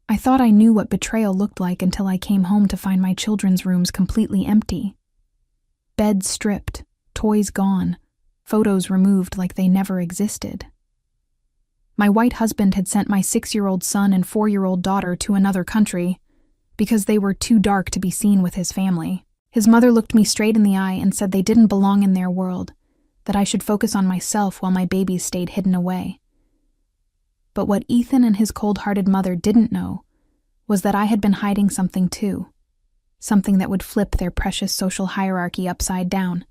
I thought I knew what betrayal looked like until I came home to find my children's rooms completely empty. Beds stripped, toys gone, photos removed like they never existed. My white husband had sent my 6-year-old son and 4-year-old daughter to another country because they were too dark to be seen with his family. His mother looked me straight in the eye and said they didn't belong in their world, that I should focus on myself while my babies stayed hidden away. But what Ethan and his cold-hearted mother didn't know was that I had been hiding something too, something that would flip their precious social hierarchy upside down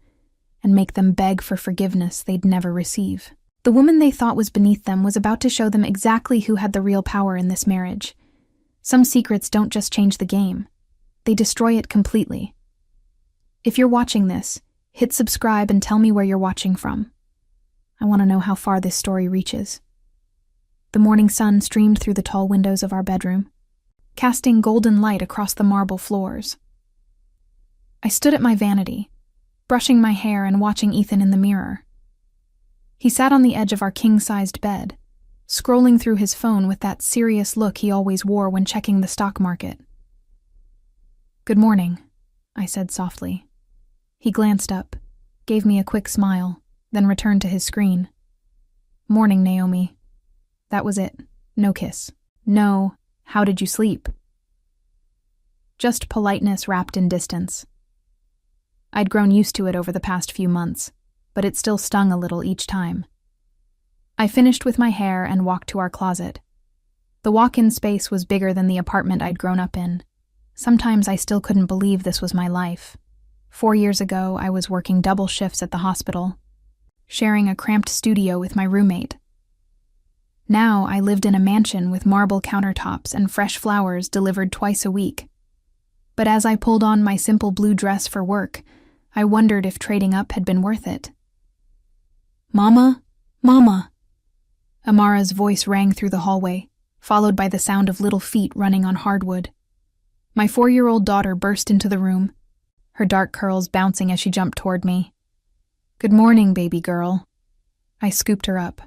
and make them beg for forgiveness they'd never receive. The woman they thought was beneath them was about to show them exactly who had the real power in this marriage. Some secrets don't just change the game, they destroy it completely. If you're watching this, hit subscribe and tell me where you're watching from. I want to know how far this story reaches. The morning sun streamed through the tall windows of our bedroom, casting golden light across the marble floors. I stood at my vanity, brushing my hair and watching Ethan in the mirror. He sat on the edge of our king-sized bed, scrolling through his phone with that serious look he always wore when checking the stock market. "Good morning," I said softly. He glanced up, gave me a quick smile, then returned to his screen. "Morning, Naomi." That was it. No kiss. No, "How did you sleep?" Just politeness wrapped in distance. I'd grown used to it over the past few months, but it still stung a little each time. I finished with my hair and walked to our closet. The walk-in space was bigger than the apartment I'd grown up in. Sometimes I still couldn't believe this was my life. 4 years ago, I was working double shifts at the hospital, sharing a cramped studio with my roommate. Now I lived in a mansion with marble countertops and fresh flowers delivered twice a week. But as I pulled on my simple blue dress for work, I wondered if trading up had been worth it. "Mama? Mama!" Amara's voice rang through the hallway, followed by the sound of little feet running on hardwood. My 4-year-old daughter burst into the room, her dark curls bouncing as she jumped toward me. "Good morning, baby girl." I scooped her up,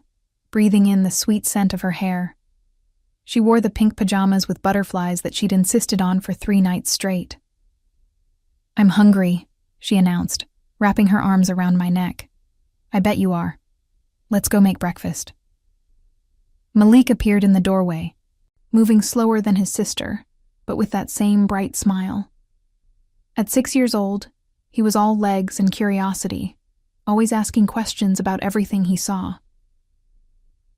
breathing in the sweet scent of her hair. She wore the pink pajamas with butterflies that she'd insisted on for 3 nights straight. "I'm hungry," she announced, wrapping her arms around my neck. "I bet you are. Let's go make breakfast." Malik appeared in the doorway, moving slower than his sister, but with that same bright smile. At 6 years old, he was all legs and curiosity, always asking questions about everything he saw.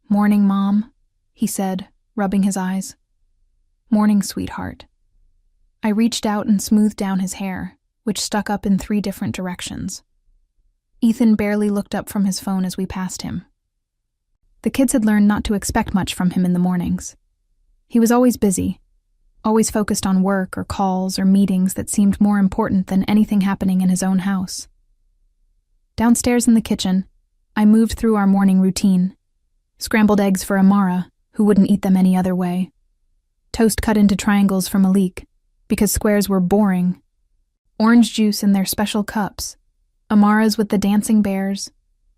"Morning, Mom," he said, rubbing his eyes. "Morning, sweetheart." I reached out and smoothed down his hair, which stuck up in 3 different directions. Ethan barely looked up from his phone as we passed him. The kids had learned not to expect much from him in the mornings. He was always busy, always focused on work or calls or meetings that seemed more important than anything happening in his own house. Downstairs in the kitchen, I moved through our morning routine. Scrambled eggs for Amara, who wouldn't eat them any other way. Toast cut into triangles for Malik, because squares were boring. Orange juice in their special cups. Amara's with the dancing bears.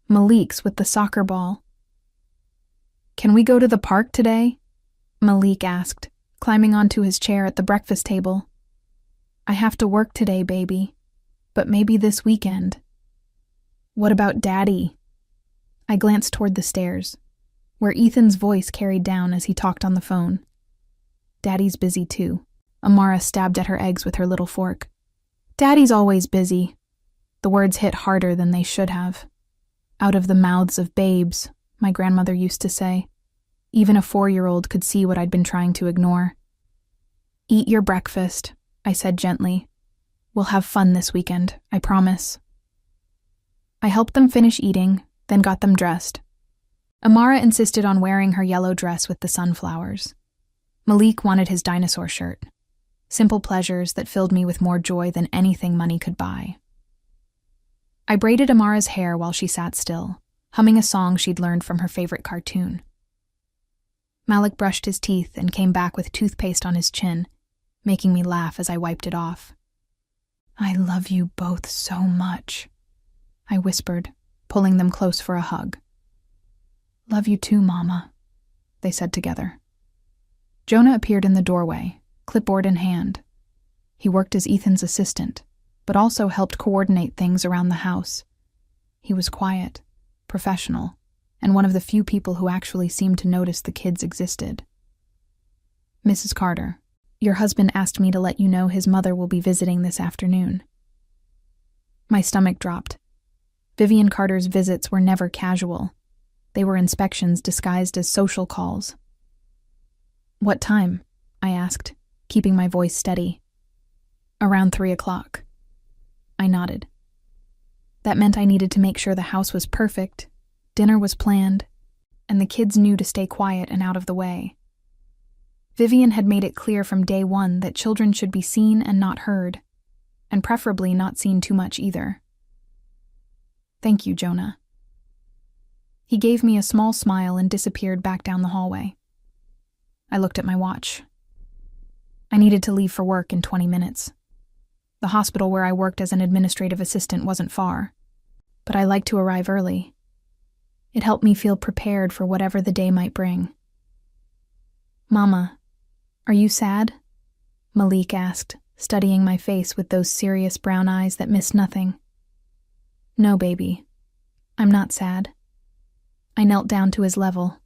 Malik's with the soccer ball. "Can we go to the park today?" Malik asked, climbing onto his chair at the breakfast table. "I have to work today, baby, but maybe this weekend." "What about Daddy?" I glanced toward the stairs, where Ethan's voice carried down as he talked on the phone. "Daddy's busy too." Amara stabbed at her eggs with her little fork. "Daddy's always busy." The words hit harder than they should have. "Out of the mouths of babes," my grandmother used to say. Even a 4-year-old could see what I'd been trying to ignore. "Eat your breakfast," I said gently. "We'll have fun this weekend, I promise." I helped them finish eating, then got them dressed. Amara insisted on wearing her yellow dress with the sunflowers. Malik wanted his dinosaur shirt. Simple pleasures that filled me with more joy than anything money could buy. I braided Amara's hair while she sat still, humming a song she'd learned from her favorite cartoon. Malik brushed his teeth and came back with toothpaste on his chin, making me laugh as I wiped it off. "I love you both so much," I whispered, pulling them close for a hug. "Love you too, Mama," they said together. Jonah appeared in the doorway, clipboard in hand. He worked as Ethan's assistant, but also helped coordinate things around the house. He was quiet, professional, and one of the few people who actually seemed to notice the kids existed. "Mrs. Carter, your husband asked me to let you know his mother will be visiting this afternoon." My stomach dropped. Vivian Carter's visits were never casual. They were inspections disguised as social calls. "What time?" I asked, keeping my voice steady. "Around 3:00. I nodded. That meant I needed to make sure the house was perfect, dinner was planned, and the kids knew to stay quiet and out of the way. Vivian had made it clear from day one that children should be seen and not heard, and preferably not seen too much either. "Thank you, Jonah." He gave me a small smile and disappeared back down the hallway. I looked at my watch. I needed to leave for work in 20 minutes. The hospital where I worked as an administrative assistant wasn't far, but I liked to arrive early. It helped me feel prepared for whatever the day might bring. "Mama, are you sad?" Malik asked, studying my face with those serious brown eyes that missed nothing. "No, baby. I'm not sad." I knelt down to his level.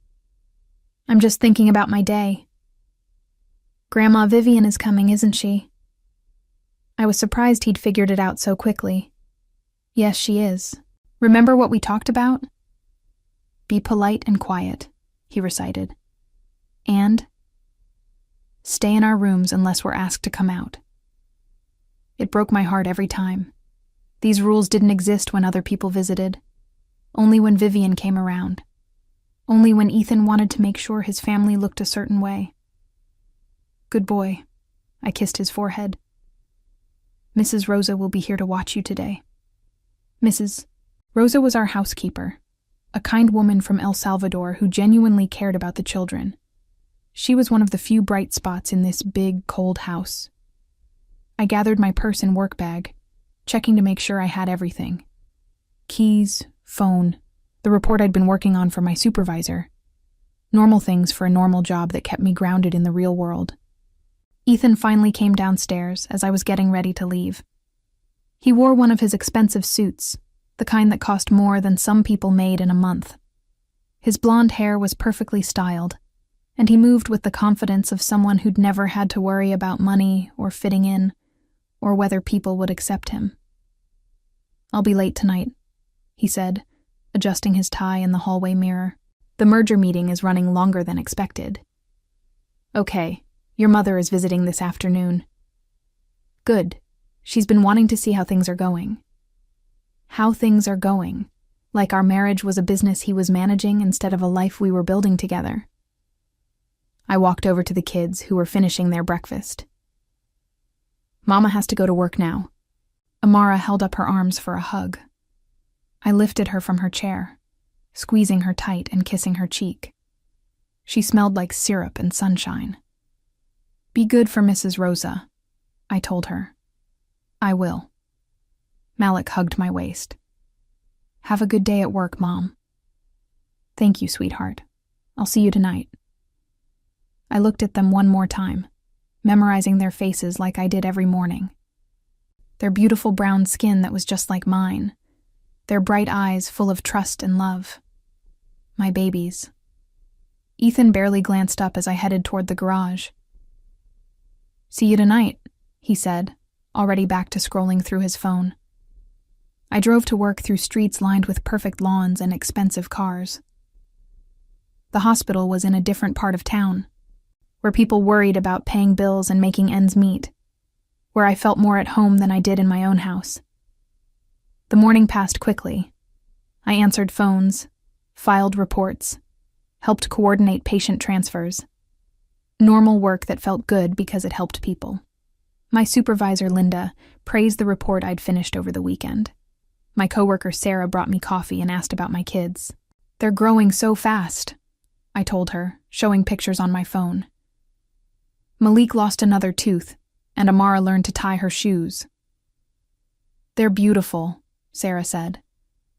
"I'm just thinking about my day." "Grandma Vivian is coming, isn't she?" I was surprised he'd figured it out so quickly. "Yes, she is. Remember what we talked about?" "Be polite and quiet," he recited. "And stay in our rooms unless we're asked to come out." It broke my heart every time. These rules didn't exist when other people visited. Only when Vivian came around. Only when Ethan wanted to make sure his family looked a certain way. "Good boy." I kissed his forehead. "Mrs. Rosa will be here to watch you today." Mrs. Rosa was our housekeeper, a kind woman from El Salvador who genuinely cared about the children. She was one of the few bright spots in this big, cold house. I gathered my purse and work bag, checking to make sure I had everything. Keys, phone, the report I'd been working on for my supervisor. Normal things for a normal job that kept me grounded in the real world. Ethan finally came downstairs as I was getting ready to leave. He wore one of his expensive suits, the kind that cost more than some people made in a month. His blonde hair was perfectly styled, and he moved with the confidence of someone who'd never had to worry about money or fitting in, or whether people would accept him. "I'll be late tonight," he said, adjusting his tie in the hallway mirror. "The merger meeting is running longer than expected." "Okay, your mother is visiting this afternoon." "Good. She's been wanting to see how things are going." How things are going, like our marriage was a business he was managing instead of a life we were building together. I walked over to the kids, who were finishing their breakfast. "Mama has to go to work now." Amara held up her arms for a hug. I lifted her from her chair, squeezing her tight and kissing her cheek. She smelled like syrup and sunshine. "Be good for Mrs. Rosa," I told her. "I will." Malik hugged my waist. "Have a good day at work, Mom." "Thank you, sweetheart. I'll see you tonight." I looked at them one more time, memorizing their faces like I did every morning. Their beautiful brown skin that was just like mine. Their bright eyes full of trust and love. My babies. Ethan barely glanced up as I headed toward the garage. "See you tonight," he said, already back to scrolling through his phone. I drove to work through streets lined with perfect lawns and expensive cars. The hospital was in a different part of town, where people worried about paying bills and making ends meet, where I felt more at home than I did in my own house. The morning passed quickly. I answered phones, filed reports, helped coordinate patient transfers. Normal work that felt good because it helped people. My supervisor, Linda, praised the report I'd finished over the weekend. My coworker, Sarah, brought me coffee and asked about my kids. "They're growing so fast," I told her, showing pictures on my phone. Malik lost another tooth, and Amara learned to tie her shoes. "They're beautiful," Sarah said.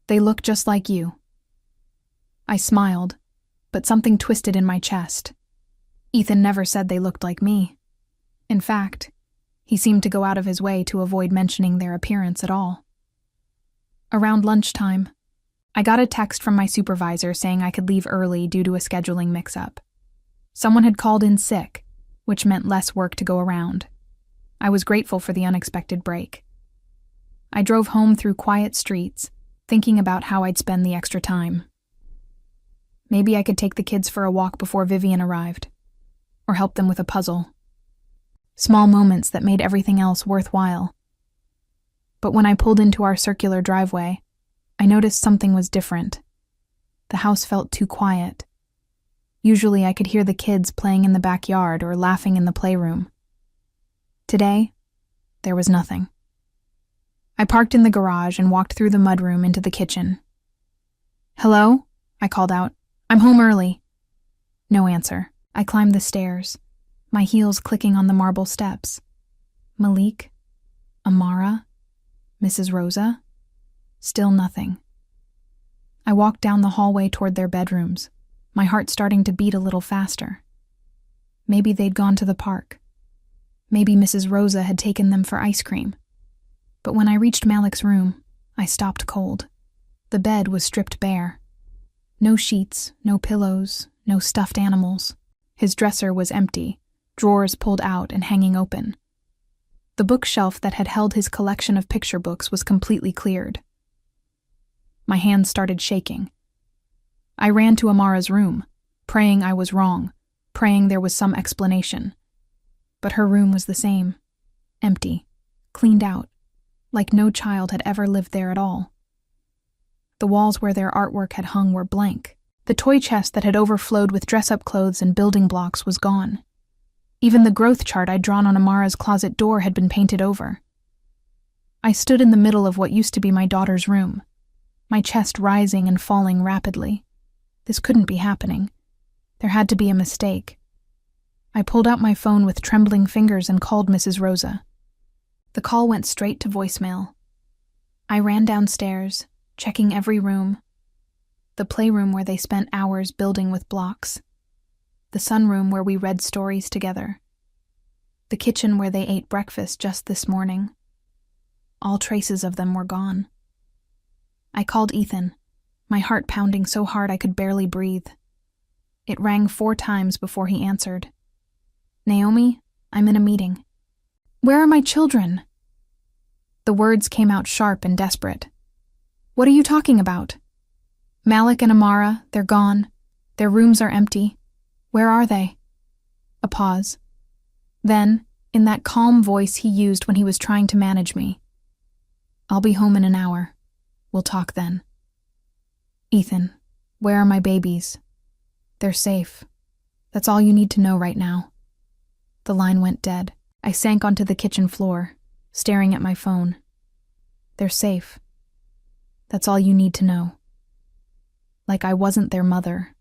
"They look just like you." I smiled, but something twisted in my chest. Ethan never said they looked like me. In fact, he seemed to go out of his way to avoid mentioning their appearance at all. Around lunchtime, I got a text from my supervisor saying I could leave early due to a scheduling mix-up. Someone had called in sick, which meant less work to go around. I was grateful for the unexpected break. I drove home through quiet streets, thinking about how I'd spend the extra time. Maybe I could take the kids for a walk before Vivian arrived, or help them with a puzzle. Small moments that made everything else worthwhile. But when I pulled into our circular driveway, I noticed something was different. The house felt too quiet. Usually I could hear the kids playing in the backyard or laughing in the playroom. Today, there was nothing. I parked in the garage and walked through the mudroom into the kitchen. "Hello?" I called out. "I'm home early." No answer. I climbed the stairs, my heels clicking on the marble steps. Malik? Amara? Mrs. Rosa? Still nothing. I walked down the hallway toward their bedrooms, my heart starting to beat a little faster. Maybe they'd gone to the park. Maybe Mrs. Rosa had taken them for ice cream. But when I reached Malik's room, I stopped cold. The bed was stripped bare. No sheets, no pillows, no stuffed animals. His dresser was empty, drawers pulled out and hanging open. The bookshelf that had held his collection of picture books was completely cleared. My hands started shaking. I ran to Amara's room, praying I was wrong, praying there was some explanation. But her room was the same, empty, cleaned out, like no child had ever lived there at all. The walls where their artwork had hung were blank. The toy chest that had overflowed with dress-up clothes and building blocks was gone. Even the growth chart I'd drawn on Amara's closet door had been painted over. I stood in the middle of what used to be my daughter's room, my chest rising and falling rapidly. This couldn't be happening. There had to be a mistake. I pulled out my phone with trembling fingers and called Mrs. Rosa. The call went straight to voicemail. I ran downstairs, checking every room. The playroom where they spent hours building with blocks. The sunroom where we read stories together. The kitchen where they ate breakfast just this morning. All traces of them were gone. I called Ethan, my heart pounding so hard I could barely breathe. It rang 4 times before he answered. "Naomi, I'm in a meeting." "Where are my children?" The words came out sharp and desperate. "What are you talking about?" "Malik and Amara, they're gone. Their rooms are empty. Where are they?" A pause. Then, in that calm voice he used when he was trying to manage me, "I'll be home in an hour. We'll talk then." "Ethan, where are my babies?" "They're safe. That's all you need to know right now." The line went dead. I sank onto the kitchen floor, staring at my phone. "They're safe. That's all you need to know." Like I wasn't their mother.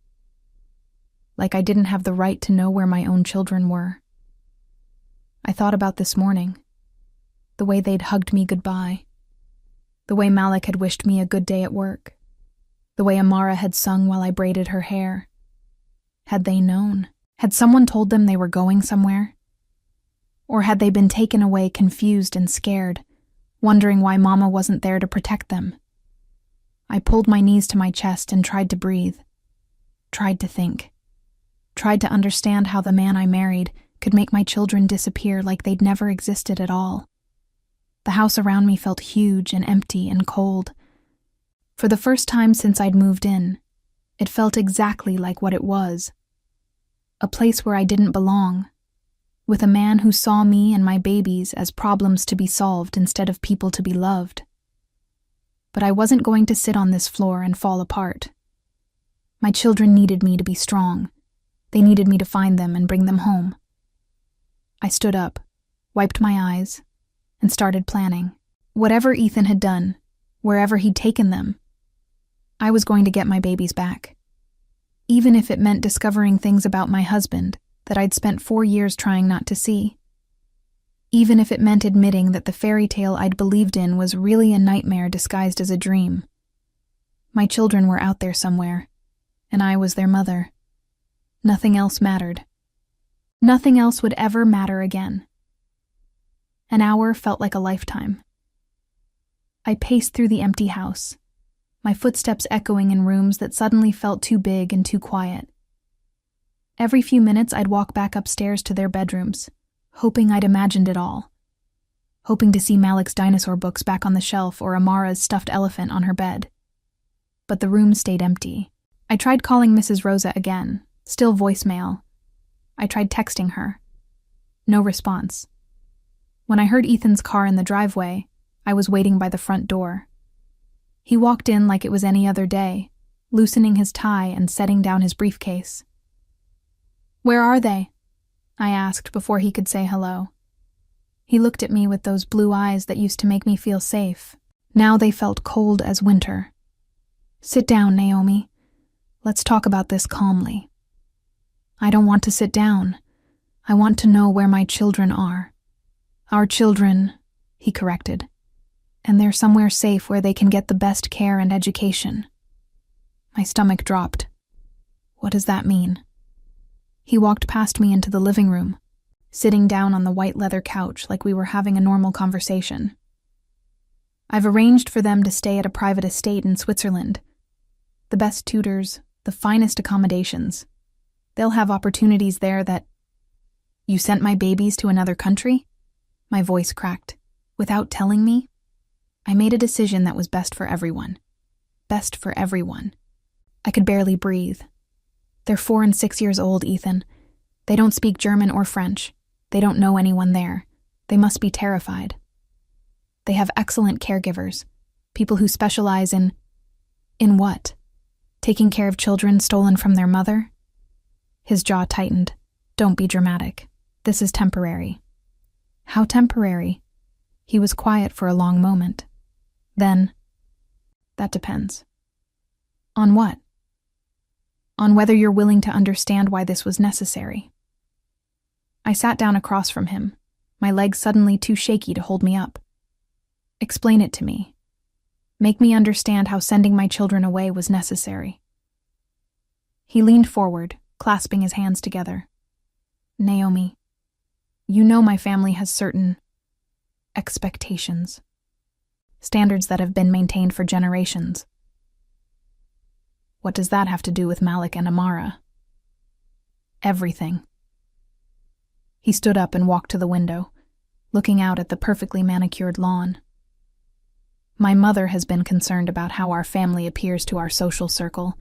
Like I didn't have the right to know where my own children were. I thought about this morning. The way they'd hugged me goodbye. The way Malik had wished me a good day at work. The way Amara had sung while I braided her hair. Had they known? Had someone told them they were going somewhere? Or had they been taken away confused and scared, wondering why Mama wasn't there to protect them? I pulled my knees to my chest and tried to breathe. Tried to think. Tried to understand how the man I married could make my children disappear like they'd never existed at all. The house around me felt huge and empty and cold. For the first time since I'd moved in, it felt exactly like what it was. A place where I didn't belong, with a man who saw me and my babies as problems to be solved instead of people to be loved. But I wasn't going to sit on this floor and fall apart. My children needed me to be strong. They needed me to find them and bring them home. I stood up, wiped my eyes, and started planning. Whatever Ethan had done, wherever he'd taken them, I was going to get my babies back. Even if it meant discovering things about my husband that I'd spent 4 years trying not to see. Even if it meant admitting that the fairy tale I'd believed in was really a nightmare disguised as a dream. My children were out there somewhere, and I was their mother. Nothing else mattered. Nothing else would ever matter again. An hour felt like a lifetime. I paced through the empty house, my footsteps echoing in rooms that suddenly felt too big and too quiet. Every few minutes I'd walk back upstairs to their bedrooms, hoping I'd imagined it all. Hoping to see Malik's dinosaur books back on the shelf or Amara's stuffed elephant on her bed. But the room stayed empty. I tried calling Mrs. Rosa again, still voicemail. I tried texting her. No response. When I heard Ethan's car in the driveway, I was waiting by the front door. He walked in like it was any other day, loosening his tie and setting down his briefcase. "Where are they?" I asked before he could say hello. He looked at me with those blue eyes that used to make me feel safe. Now they felt cold as winter. "Sit down, Naomi. Let's talk about this calmly." "I don't want to sit down. I want to know where my children are." "Our children," he corrected. "And they're somewhere safe where they can get the best care and education." My stomach dropped. What does that mean? He walked past me into the living room, sitting down on the white leather couch like we were having a normal conversation. "I've arranged for them to stay at a private estate in Switzerland. The best tutors, the finest accommodations. They'll have opportunities there that—" "You sent my babies to another country?" My voice cracked. "Without telling me?" I made a decision that was best for everyone. Best for everyone. I could barely breathe. "They're 4 and 6 years old, Ethan. They don't speak German or French. They don't know anyone there. They must be terrified. They have excellent caregivers, people who specialize in..." "In what? Taking care of children stolen from their mother?" His jaw tightened. "Don't be dramatic. This is temporary." "How temporary?" He was quiet for a long moment. Then, "That depends." "On what?" "On whether you're willing to understand why this was necessary." I sat down across from him, my legs suddenly too shaky to hold me up. "Explain it to me. Make me understand how sending my children away was necessary." He leaned forward, clasping his hands together. "Naomi, you know my family has certain expectations. Standards that have been maintained for generations." "What does that have to do with Malik and Amara?" "Everything." He stood up and walked to the window, looking out at the perfectly manicured lawn. "My mother has been concerned about how our family appears to our social circle.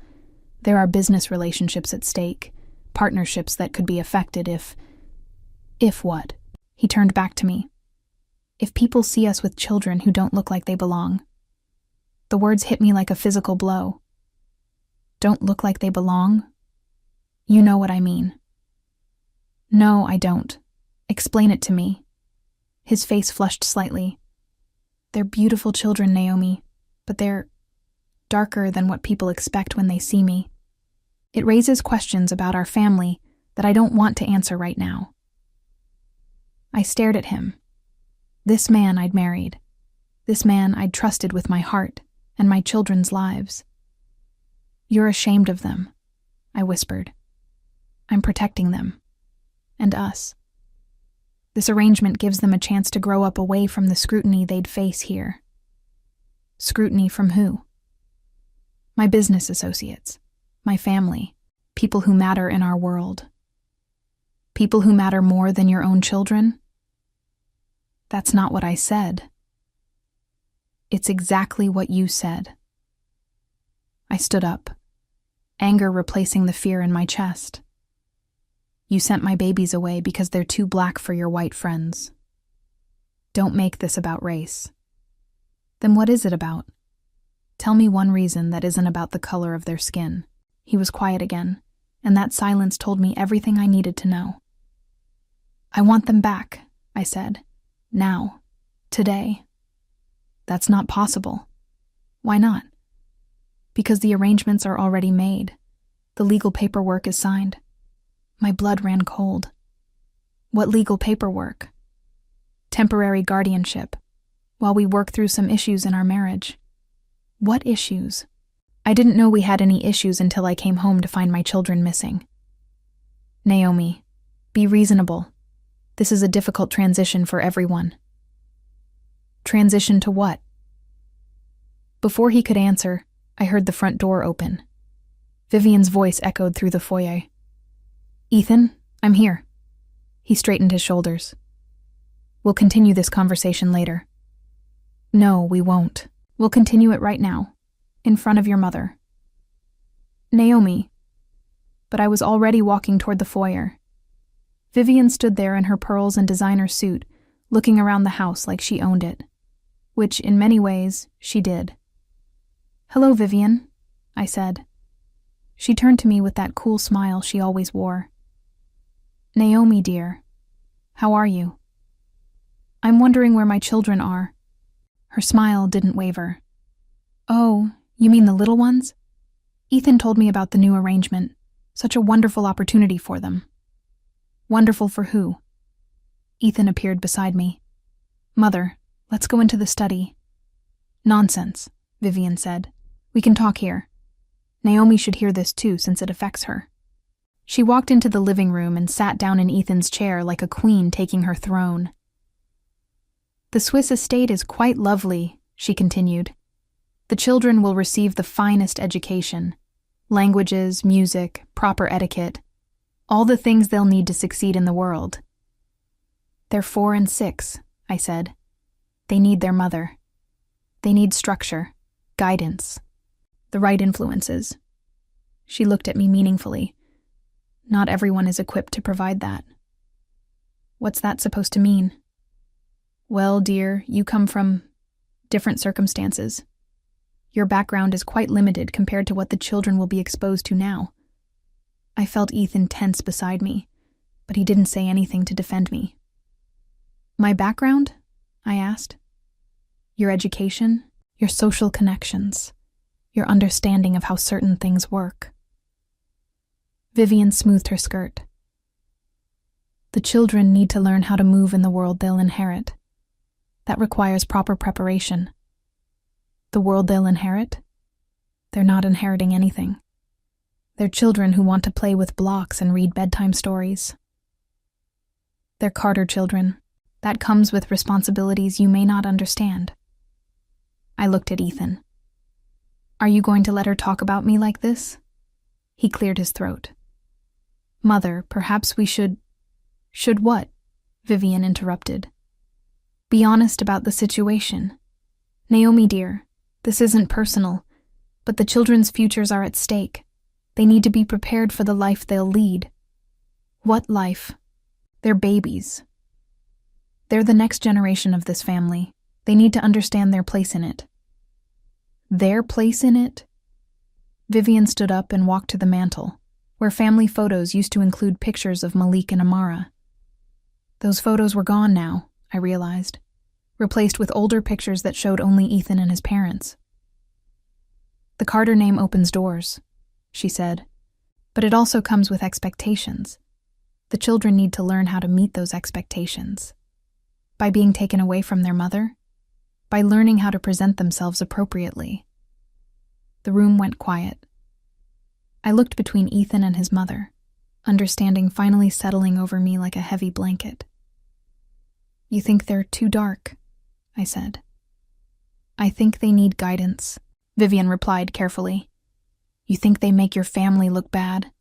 There are business relationships at stake, partnerships that could be affected if..." "If what?" He turned back to me. "If people see us with children who don't look like they belong." The words hit me like a physical blow. "Don't look like they belong?" "You know what I mean." "No, I don't. Explain it to me." His face flushed slightly. "They're beautiful children, Naomi, but they're darker than what people expect when they see me. It raises questions about our family that I don't want to answer right now." I stared at him. This man I'd married. This man I'd trusted with my heart and my children's lives. "You're ashamed of them," I whispered. "I'm protecting them. And us. This arrangement gives them a chance to grow up away from the scrutiny they'd face here." "Scrutiny from who?" "My business associates. My family. People who matter in our world." "People who matter more than your own children?" "That's not what I said." "It's exactly what you said." I stood up, anger replacing the fear in my chest. "You sent my babies away because they're too black for your white friends. Don't make this about race." "Then what is it about? Tell me one reason that isn't about the color of their skin." He was quiet again, and that silence told me everything I needed to know. "I want them back," I said. "Now. Today." "That's not possible." "Why not?" "Because the arrangements are already made. The legal paperwork is signed." My blood ran cold. "What legal paperwork?" "Temporary guardianship, while we work through some issues in our marriage." "What issues?" I didn't know we had any issues until I came home to find my children missing. "Naomi, Be reasonable. This is a difficult transition for everyone. Transition to what? Before he could answer, I heard the front door open. Vivian's voice echoed through the foyer. Ethan, I'm here. He straightened his shoulders. We'll continue this conversation later. No, we won't. We'll continue it right now, in front of your mother. Naomi. But I was already walking toward the foyer. Vivian stood there in her pearls and designer suit, looking around the house like she owned it. Which, in many ways, she did. Hello, Vivian, I said. She turned to me with that cool smile she always wore. Naomi, dear, how are you? I'm wondering where my children are. Her smile didn't waver. Oh, you mean the little ones? Ethan told me about the new arrangement. Such a wonderful opportunity for them. Wonderful for who? Ethan appeared beside me. Mother, let's go into the study. Nonsense, Vivian said. We can talk here. Naomi should hear this too, since it affects her. She walked into the living room and sat down in Ethan's chair like a queen taking her throne. The Swiss estate is quite lovely, she continued. The children will receive the finest education. Languages, music, proper etiquette. All the things they'll need to succeed in the world. They're 4 and 6, I said. They need their mother. They need structure, guidance, the right influences. She looked at me meaningfully. Not everyone is equipped to provide that. What's that supposed to mean? Well, dear, you come from different circumstances. Your background is quite limited compared to what the children will be exposed to now. I felt Ethan tense beside me, but he didn't say anything to defend me. My background? I asked. Your education, your social connections, your understanding of how certain things work. Vivian smoothed her skirt. The children need to learn how to move in the world they'll inherit. That requires proper preparation. The world they'll inherit? They're not inheriting anything. They're children who want to play with blocks and read bedtime stories. They're Carter children. That comes with responsibilities you may not understand. I looked at Ethan. Are you going to let her talk about me like this? He cleared his throat. Mother, perhaps we should... Should what? Vivian interrupted. Be honest about the situation. Naomi, dear, this isn't personal, but the children's futures are at stake. They need to be prepared for the life they'll lead. What life? They're babies. They're the next generation of this family. They need to understand their place in it. Their place in it? Vivian stood up and walked to the mantel, where family photos used to include pictures of Malik and Amara. Those photos were gone now, I realized, replaced with older pictures that showed only Ethan and his parents. The Carter name opens doors, she said, but it also comes with expectations. The children need to learn how to meet those expectations. By being taken away from their mother, by learning how to present themselves appropriately. The room went quiet. I looked between Ethan and his mother, understanding finally settling over me like a heavy blanket. You think they're too dark, I said. I think they need guidance, Vivian replied carefully. You think they make your family look bad?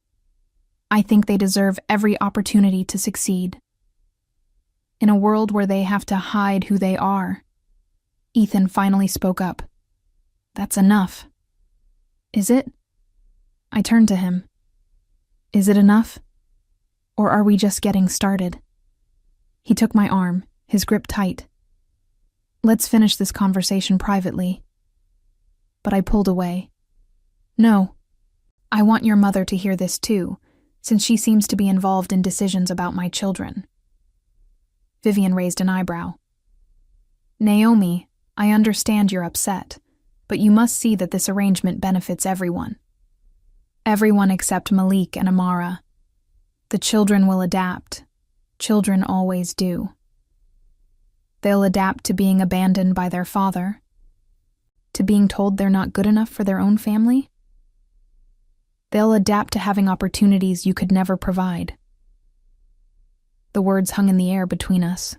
I think they deserve every opportunity to succeed. In a world where they have to hide who they are, Ethan finally spoke up. That's enough. Is it? I turned to him. Is it enough? Or are we just getting started? He took my arm, his grip tight. Let's finish this conversation privately. But I pulled away. No. I want your mother to hear this too, since she seems to be involved in decisions about my children. Vivian raised an eyebrow. Naomi, I understand you're upset, but you must see that this arrangement benefits everyone. Everyone except Malik and Amara. The children will adapt. Children always do. They'll adapt to being abandoned by their father, to being told they're not good enough for their own family. They'll adapt to having opportunities you could never provide. The words hung in the air between us.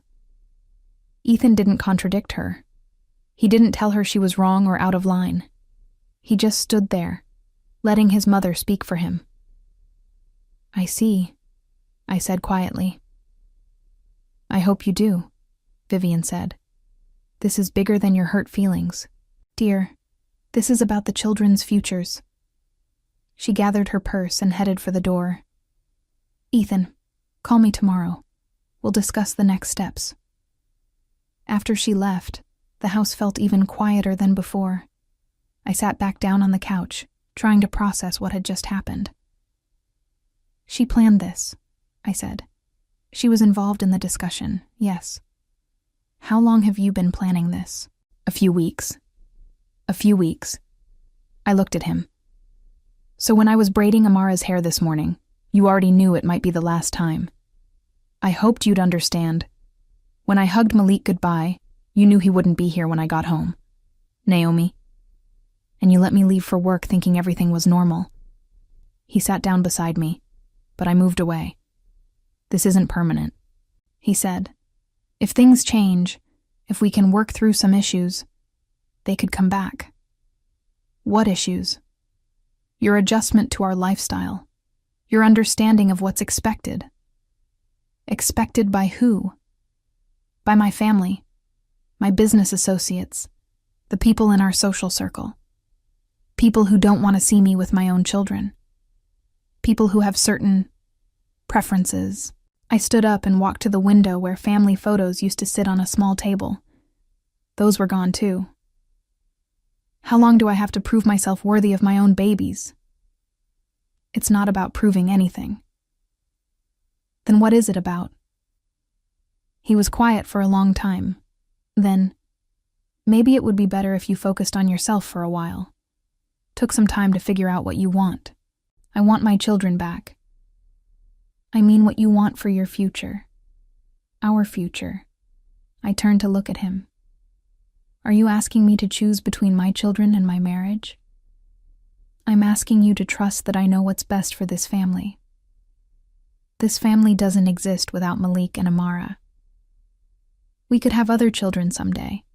Ethan didn't contradict her. He didn't tell her she was wrong or out of line. He just stood there, letting his mother speak for him. "I see," I said quietly. "I hope you do," Vivian said. "This is bigger than your hurt feelings. Dear, this is about the children's futures." She gathered her purse and headed for the door. "Ethan, call me tomorrow. We'll discuss the next steps." After she left, the house felt even quieter than before. I sat back down on the couch, trying to process what had just happened. "She planned this," I said. "She was involved in the discussion, yes. How long have you been planning this?" "A few weeks." "A few weeks." I looked at him. "So when I was braiding Amara's hair this morning, you already knew it might be the last time. I hoped you'd understand. When I hugged Malik goodbye, you knew he wouldn't be here when I got home. Naomi. And you let me leave for work thinking everything was normal." He sat down beside me, but I moved away. "This isn't permanent," he said. "If things change, if we can work through some issues, they could come back." "What issues?" "Your adjustment to our lifestyle. Your understanding of what's expected." "Expected by who?" "By my family, my business associates, the people in our social circle. People who don't want to see me with my own children. People who have certain preferences." I stood up and walked to the window where family photos used to sit on a small table. Those were gone too. "How long do I have to prove myself worthy of my own babies?" "It's not about proving anything." "Then what is it about?" He was quiet for a long time. Then, "Maybe it would be better if you focused on yourself for a while. Took some time to figure out what you want." "I want my children back." "I mean what you want for your future. Our future." I turned to look at him. "Are you asking me to choose between my children and my marriage?" "I'm asking you to trust that I know what's best for this family. This family doesn't exist without Malik and Amara. We could have other children someday.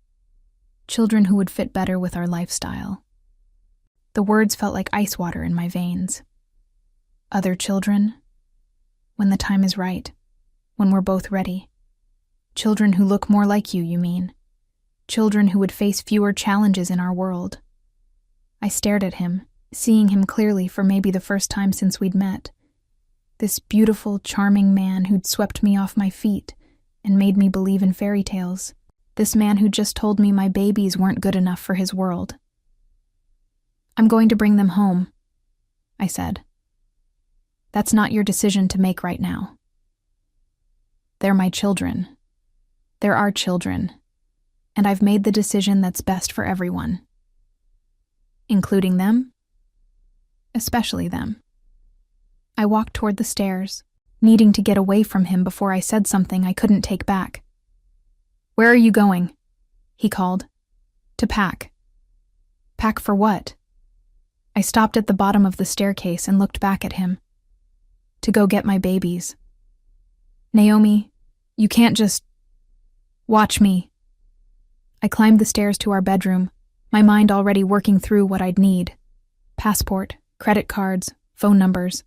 Children who would fit better with our lifestyle." The words felt like ice water in my veins. "Other children?" "When the time is right. When we're both ready. Children who look more like you mean. Children who would face fewer challenges in our world." I stared at him, seeing him clearly for maybe the first time since we'd met. This beautiful, charming man who'd swept me off my feet and made me believe in fairy tales. This man who just told me my babies weren't good enough for his world. "I'm going to bring them home," I said. "That's not your decision to make right now." "They're my children. They're our children. And I've made the decision that's best for everyone." "Including them?" "Especially them." I walked toward the stairs, needing to get away from him before I said something I couldn't take back. "Where are you going?" he called. "To pack." "Pack for what?" I stopped at the bottom of the staircase and looked back at him. "To go get my babies." "Naomi, you can't just... Watch me." I climbed the stairs to our bedroom, my mind already working through what I'd need. Passport, credit cards, phone numbers.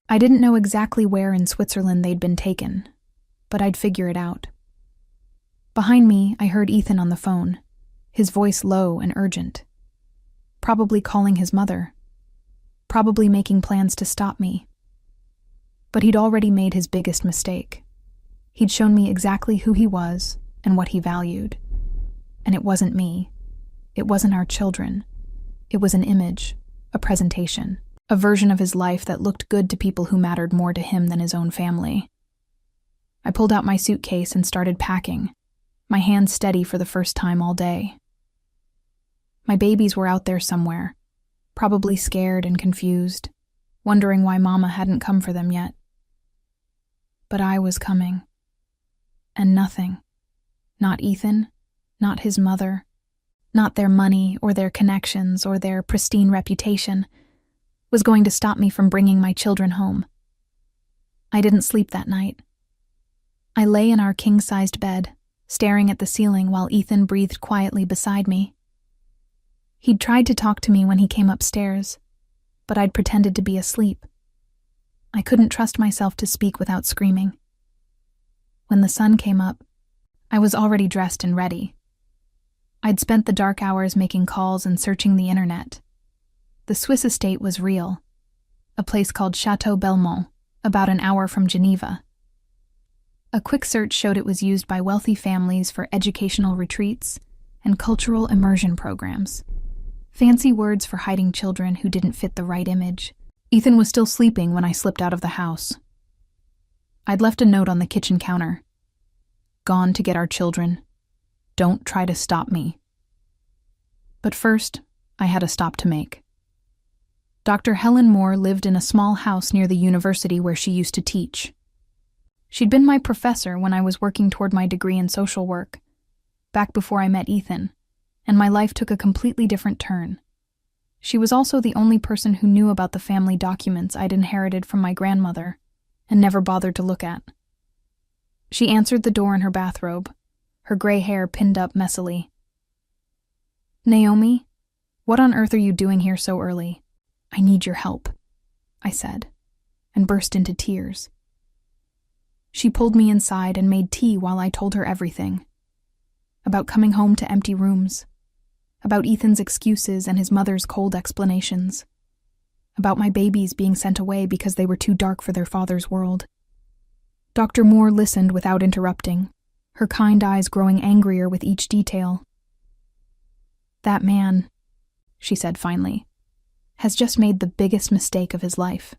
I didn't know exactly where in Switzerland they'd been taken, but I'd figure it out. Behind me, I heard Ethan on the phone, his voice low and urgent. Probably calling his mother. Probably making plans to stop me. But he'd already made his biggest mistake. He'd shown me exactly who he was and what he valued. And it wasn't me. It wasn't our children. It was an image, a presentation, a version of his life that looked good to people who mattered more to him than his own family. I pulled out my suitcase and started packing, my hands steady for the first time all day. My babies were out there somewhere, probably scared and confused, wondering why Mama hadn't come for them yet. But I was coming. And nothing, not Ethan, not his mother, not their money or their connections or their pristine reputation, was going to stop me from bringing my children home. I didn't sleep that night. I lay in our king-sized bed, staring at the ceiling while Ethan breathed quietly beside me. He'd tried to talk to me when he came upstairs, but I'd pretended to be asleep. I couldn't trust myself to speak without screaming. When the sun came up, I was already dressed and ready. I'd spent the dark hours making calls and searching the internet. The Swiss estate was real, a place called Chateau Belmont, about an hour from Geneva. A quick search showed it was used by wealthy families for educational retreats and cultural immersion programs. Fancy words for hiding children who didn't fit the right image. Ethan was still sleeping when I slipped out of the house. I'd left a note on the kitchen counter. Gone to get our children. Don't try to stop me. But first, I had a stop to make. Dr. Helen Moore lived in a small house near the university where she used to teach. She'd been my professor when I was working toward my degree in social work, back before I met Ethan, and my life took a completely different turn. She was also the only person who knew about the family documents I'd inherited from my grandmother and never bothered to look at. She answered the door in her bathrobe, her gray hair pinned up messily. "Naomi, what on earth are you doing here so early? I need your help," I said, and burst into tears. She pulled me inside and made tea while I told her everything. About coming home to empty rooms. About Ethan's excuses and his mother's cold explanations. About my babies being sent away because they were too dark for their father's world. Dr. Moore listened without interrupting, her kind eyes growing angrier with each detail. "That man," she said finally, "has just made the biggest mistake of his life.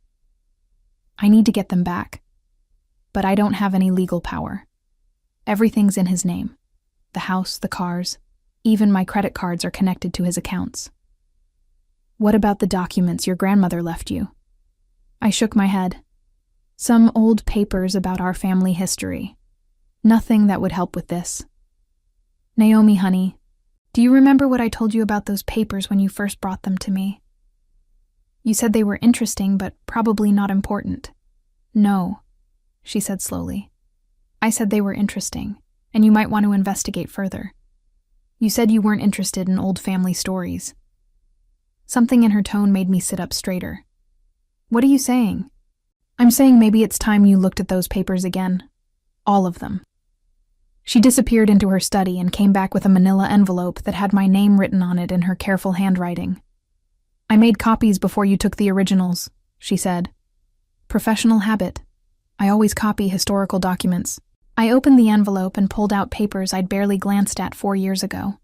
I need to get them back, but I don't have any legal power. Everything's in his name. The house, the cars, even my credit cards are connected to his accounts." "What about the documents your grandmother left you?" I shook my head. "Some old papers about our family history. Nothing that would help with this." "Naomi, honey, do you remember what I told you about those papers when you first brought them to me? You said they were interesting, but probably not important." "No," she said slowly. "I said they were interesting, and you might want to investigate further. You said you weren't interested in old family stories." Something in her tone made me sit up straighter. "What are you saying?" "I'm saying maybe it's time you looked at those papers again. All of them." She disappeared into her study and came back with a manila envelope that had my name written on it in her careful handwriting. "I made copies before you took the originals," she said. "Professional habit. I always copy historical documents." I opened the envelope and pulled out papers I'd barely glanced at 4 years ago.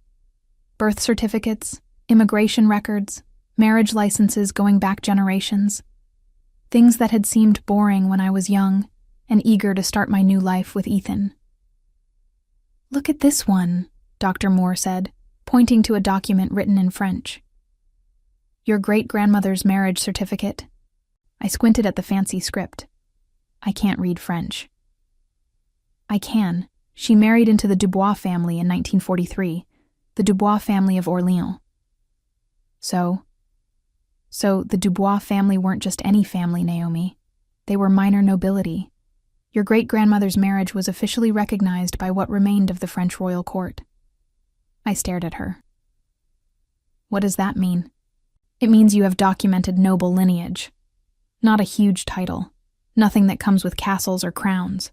Birth certificates, immigration records, marriage licenses going back generations. Things that had seemed boring when I was young and eager to start my new life with Ethan. "Look at this one," Dr. Moore said, pointing to a document written in French. "Your great-grandmother's marriage certificate." I squinted at the fancy script. I can't read French. "I can. She married into the Dubois family in 1943, the Dubois family of Orléans." So the Dubois family weren't just any family, Naomi. They were minor nobility. Your great-grandmother's marriage was officially recognized by what remained of the French royal court. I stared at her. "What does that mean?" "It means you have documented noble lineage. Not a huge title, nothing that comes with castles or crowns,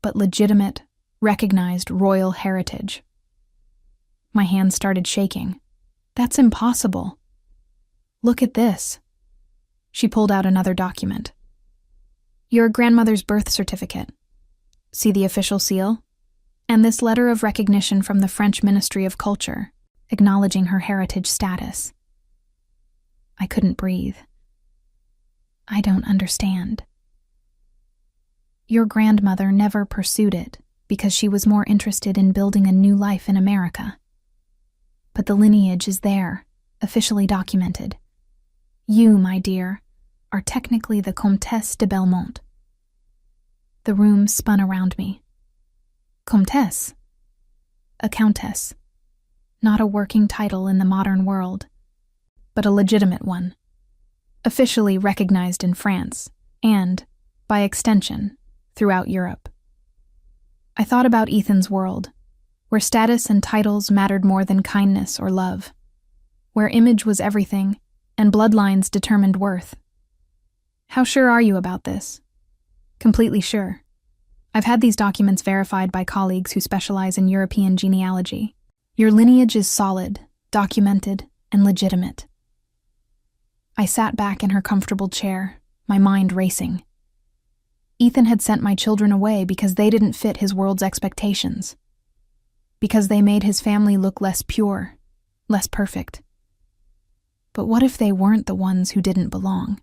but legitimate, recognized royal heritage." My hands started shaking. "That's impossible." "Look at this." She pulled out another document. "Your grandmother's birth certificate. See the official seal? And this letter of recognition from the French Ministry of Culture, acknowledging her heritage status." I couldn't breathe. "I don't understand." "Your grandmother never pursued it because she was more interested in building a new life in America. But the lineage is there, officially documented. You, my dear, are technically the Comtesse de Belmont." The room spun around me. Comtesse? A countess. Not a working title in the modern world, but a legitimate one. Officially recognized in France, and, by extension, throughout Europe. I thought about Ethan's world, where status and titles mattered more than kindness or love, where image was everything and bloodlines determined worth. How sure are you about this? Completely sure. I've had these documents verified by colleagues who specialize in European genealogy. Your lineage is solid, documented, and legitimate. I sat back in her comfortable chair, my mind racing. Ethan had sent my children away because they didn't fit his world's expectations. Because they made his family look less pure, less perfect. But what if they weren't the ones who didn't belong?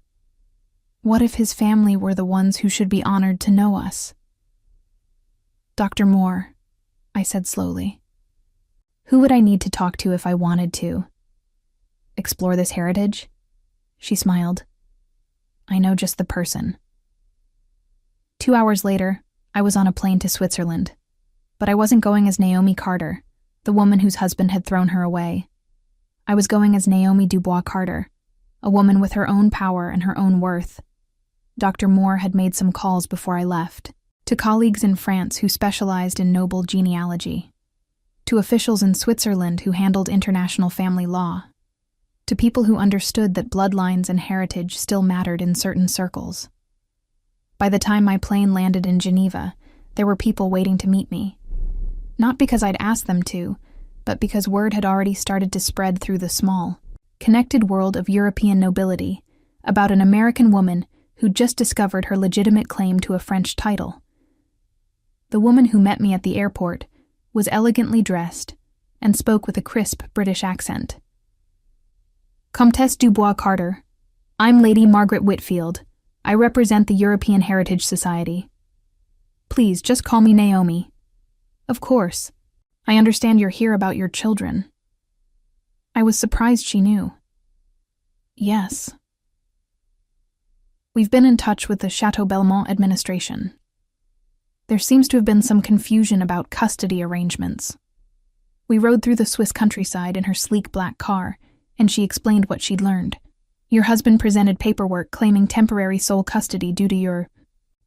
What if his family were the ones who should be honored to know us? Dr. Moore, I said slowly. Who would I need to talk to if I wanted to? Explore this heritage? She smiled. I know just the person. 2 hours later, I was on a plane to Switzerland. But I wasn't going as Naomi Carter, the woman whose husband had thrown her away. I was going as Naomi Dubois Carter, a woman with her own power and her own worth. Dr. Moore had made some calls before I left, to colleagues in France who specialized in noble genealogy, to officials in Switzerland who handled international family law, to people who understood that bloodlines and heritage still mattered in certain circles. By the time my plane landed in Geneva, there were people waiting to meet me. Not because I'd asked them to, but because word had already started to spread through the small, connected world of European nobility about an American woman who'd just discovered her legitimate claim to a French title. The woman who met me at the airport was elegantly dressed and spoke with a crisp British accent. Comtesse Dubois Carter, I'm Lady Margaret Whitfield. I represent the European Heritage Society. Please, just call me Naomi. Of course. I understand you're here about your children. I was surprised she knew. Yes. We've been in touch with the Chateau Belmont administration. There seems to have been some confusion about custody arrangements. We rode through the Swiss countryside in her sleek black car, and she explained what she'd learned. Your husband presented paperwork claiming temporary sole custody due to your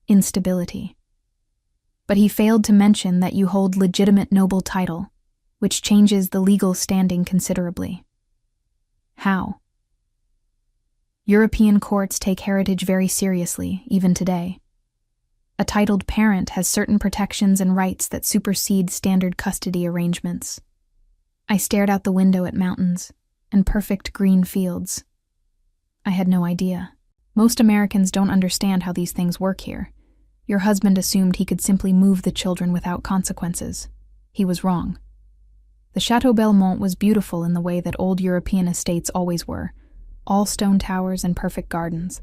instability. But he failed to mention that you hold legitimate noble title, which changes the legal standing considerably. How? European courts take heritage very seriously, even today. A titled parent has certain protections and rights that supersede standard custody arrangements. I stared out the window at mountains and perfect green fields. I had no idea. Most Americans don't understand how these things work here. Your husband assumed he could simply move the children without consequences. He was wrong. The Chateau Belmont was beautiful in the way that old European estates always were, all stone towers and perfect gardens.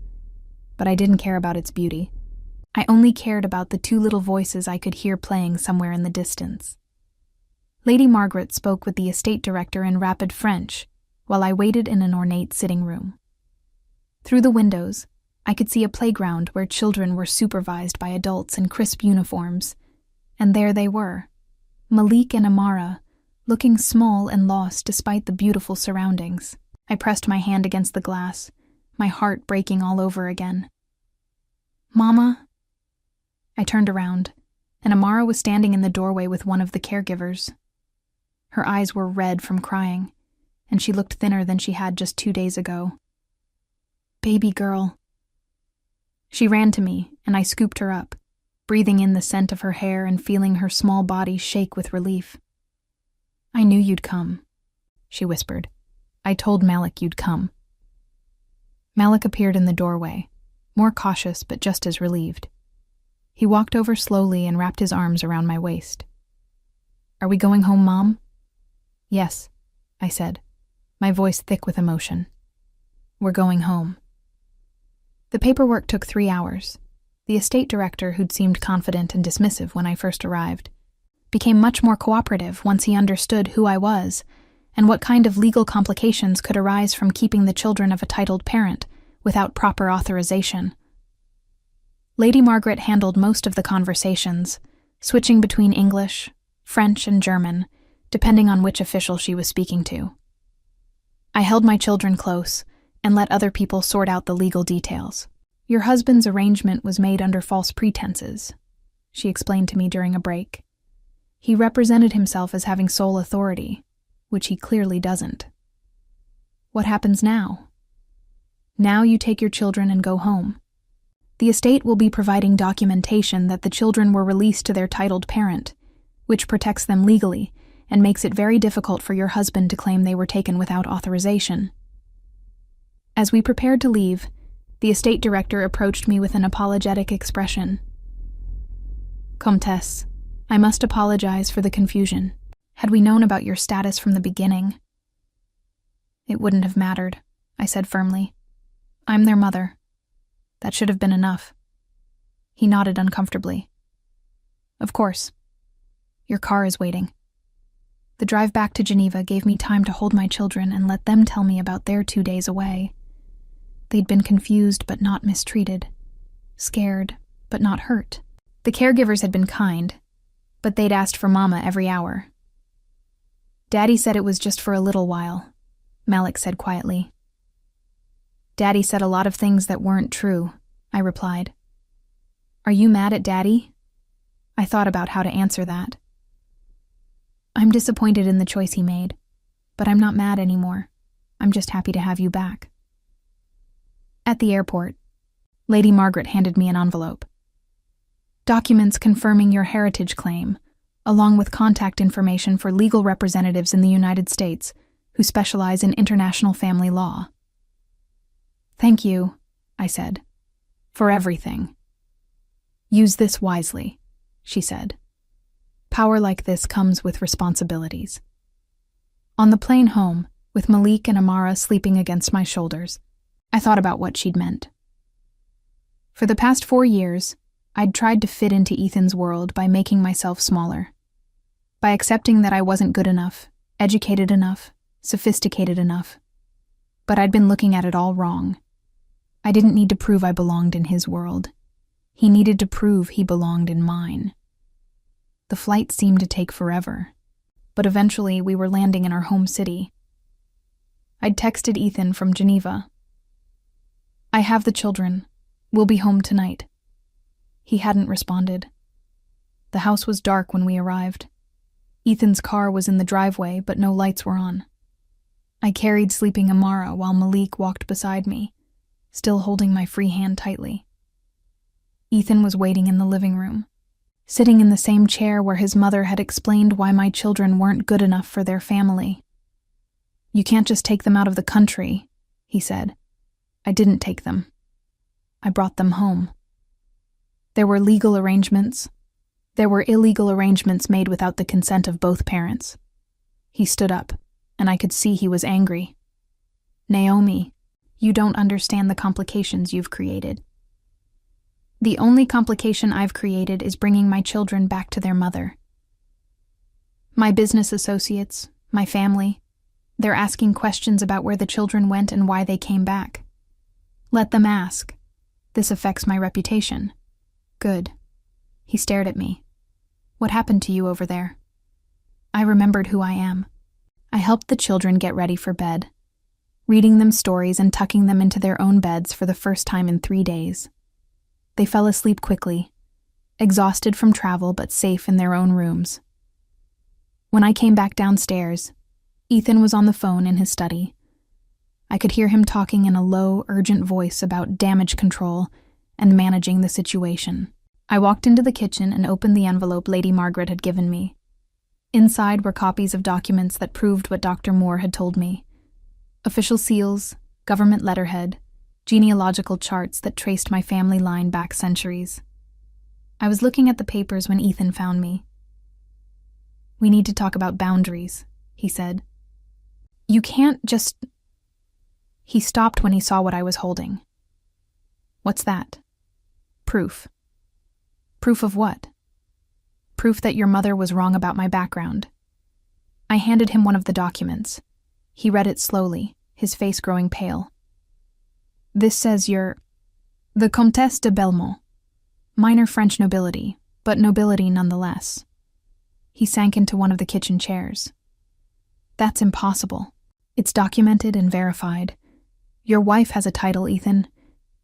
But I didn't care about its beauty. I only cared about the two little voices I could hear playing somewhere in the distance. Lady Margaret spoke with the estate director in rapid French, while I waited in an ornate sitting room. Through the windows, I could see a playground where children were supervised by adults in crisp uniforms, and there they were, Malik and Amara, looking small and lost despite the beautiful surroundings. I pressed my hand against the glass, my heart breaking all over again. Mama? I turned around, and Amara was standing in the doorway with one of the caregivers. Her eyes were red from crying, and she looked thinner than she had just 2 days ago. Baby girl. She ran to me, and I scooped her up, breathing in the scent of her hair and feeling her small body shake with relief. I knew you'd come, she whispered. I told Malik you'd come. Malik appeared in the doorway, more cautious but just as relieved. He walked over slowly and wrapped his arms around my waist. Are we going home, Mom? Yes, I said, my voice thick with emotion. We're going home. The paperwork took 3 hours. The estate director, who'd seemed confident and dismissive when I first arrived, became much more cooperative once he understood who I was and what kind of legal complications could arise from keeping the children of a titled parent without proper authorization. Lady Margaret handled most of the conversations, switching between English, French, and German, depending on which official she was speaking to. I held my children close and let other people sort out the legal details. Your husband's arrangement was made under false pretenses, she explained to me during a break. He represented himself as having sole authority, which he clearly doesn't. What happens now? Now you take your children and go home. The estate will be providing documentation that the children were released to their titled parent, which protects them legally and makes it very difficult for your husband to claim they were taken without authorization. As we prepared to leave, the estate director approached me with an apologetic expression. Comtesse, I must apologize for the confusion. Had we known about your status from the beginning, it wouldn't have mattered, I said firmly. I'm their mother. That should have been enough. He nodded uncomfortably. Of course. Your car is waiting. The drive back to Geneva gave me time to hold my children and let them tell me about their 2 days away. They'd been confused but not mistreated, scared but not hurt. The caregivers had been kind, but they'd asked for Mama every hour. Daddy said it was just for a little while, Malik said quietly. Daddy said a lot of things that weren't true, I replied. Are you mad at Daddy? I thought about how to answer that. I'm disappointed in the choice he made, but I'm not mad anymore. I'm just happy to have you back. At the airport, Lady Margaret handed me an envelope. Documents confirming your heritage claim, along with contact information for legal representatives in the United States who specialize in international family law. Thank you, I said, for everything. Use this wisely, she said. Power like this comes with responsibilities. On the plane home, with Malik and Amara sleeping against my shoulders, I thought about what she'd meant. For the past 4 years, I'd tried to fit into Ethan's world by making myself smaller, by accepting that I wasn't good enough, educated enough, sophisticated enough. But I'd been looking at it all wrong. I didn't need to prove I belonged in his world. He needed to prove he belonged in mine. The flight seemed to take forever, but eventually we were landing in our home city. I'd texted Ethan from Geneva. I have the children. We'll be home tonight. He hadn't responded. The house was dark when we arrived. Ethan's car was in the driveway, but no lights were on. I carried sleeping Amara while Malik walked beside me, still holding my free hand tightly. Ethan was waiting in the living room, sitting in the same chair where his mother had explained why my children weren't good enough for their family. You can't just take them out of the country, he said. I didn't take them. I brought them home. There were legal arrangements. There were illegal arrangements made without the consent of both parents. He stood up, and I could see he was angry. Naomi, you don't understand the complications you've created. The only complication I've created is bringing my children back to their mother. My business associates, my family, they're asking questions about where the children went and why they came back. Let them ask. This affects my reputation. Good. He stared at me. What happened to you over there? I remembered who I am. I helped the children get ready for bed, reading them stories and tucking them into their own beds for the first time in 3 days. They fell asleep quickly, exhausted from travel but safe in their own rooms. When I came back downstairs, Ethan was on the phone in his study. I could hear him talking in a low, urgent voice about damage control and managing the situation. I walked into the kitchen and opened the envelope Lady Margaret had given me. Inside were copies of documents that proved what Dr. Moore had told me. Official seals, government letterhead, genealogical charts that traced my family line back centuries. I was looking at the papers when Ethan found me. We need to talk about boundaries, he said. You can't just... He stopped when he saw what I was holding. What's that? Proof. Proof of what? Proof that your mother was wrong about my background. I handed him one of the documents. He read it slowly, his face growing pale. This says you're the Comtesse de Belmont. Minor French nobility, but nobility nonetheless. He sank into one of the kitchen chairs. That's impossible. It's documented and verified. Your wife has a title, Ethan.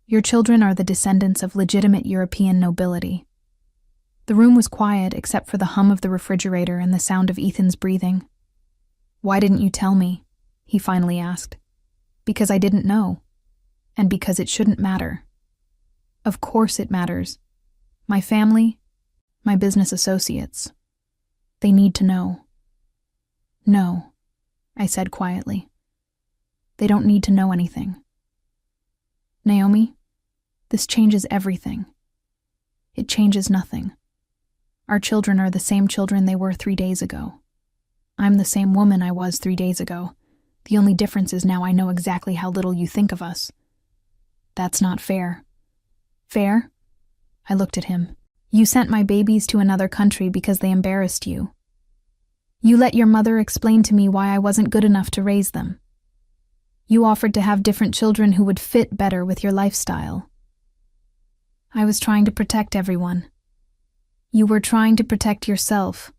Your children are the descendants of legitimate European nobility. The room was quiet except for the hum of the refrigerator and the sound of Ethan's breathing. "Why didn't you tell me?" he finally asked. "Because I didn't know. And because it shouldn't matter." "Of course it matters. My family, my business associates. They need to know." "No," I said quietly. "They don't need to know anything. Naomi, this changes everything. It changes nothing. Our children are the same children they were 3 days ago. I'm the same woman I was 3 days ago. The only difference is now I know exactly how little you think of us. That's not fair." "Fair?" I looked at him. "You sent my babies to another country because they embarrassed you. You let your mother explain to me why I wasn't good enough to raise them. You offered to have different children who would fit better with your lifestyle. I was trying to protect everyone. You were trying to protect yourself."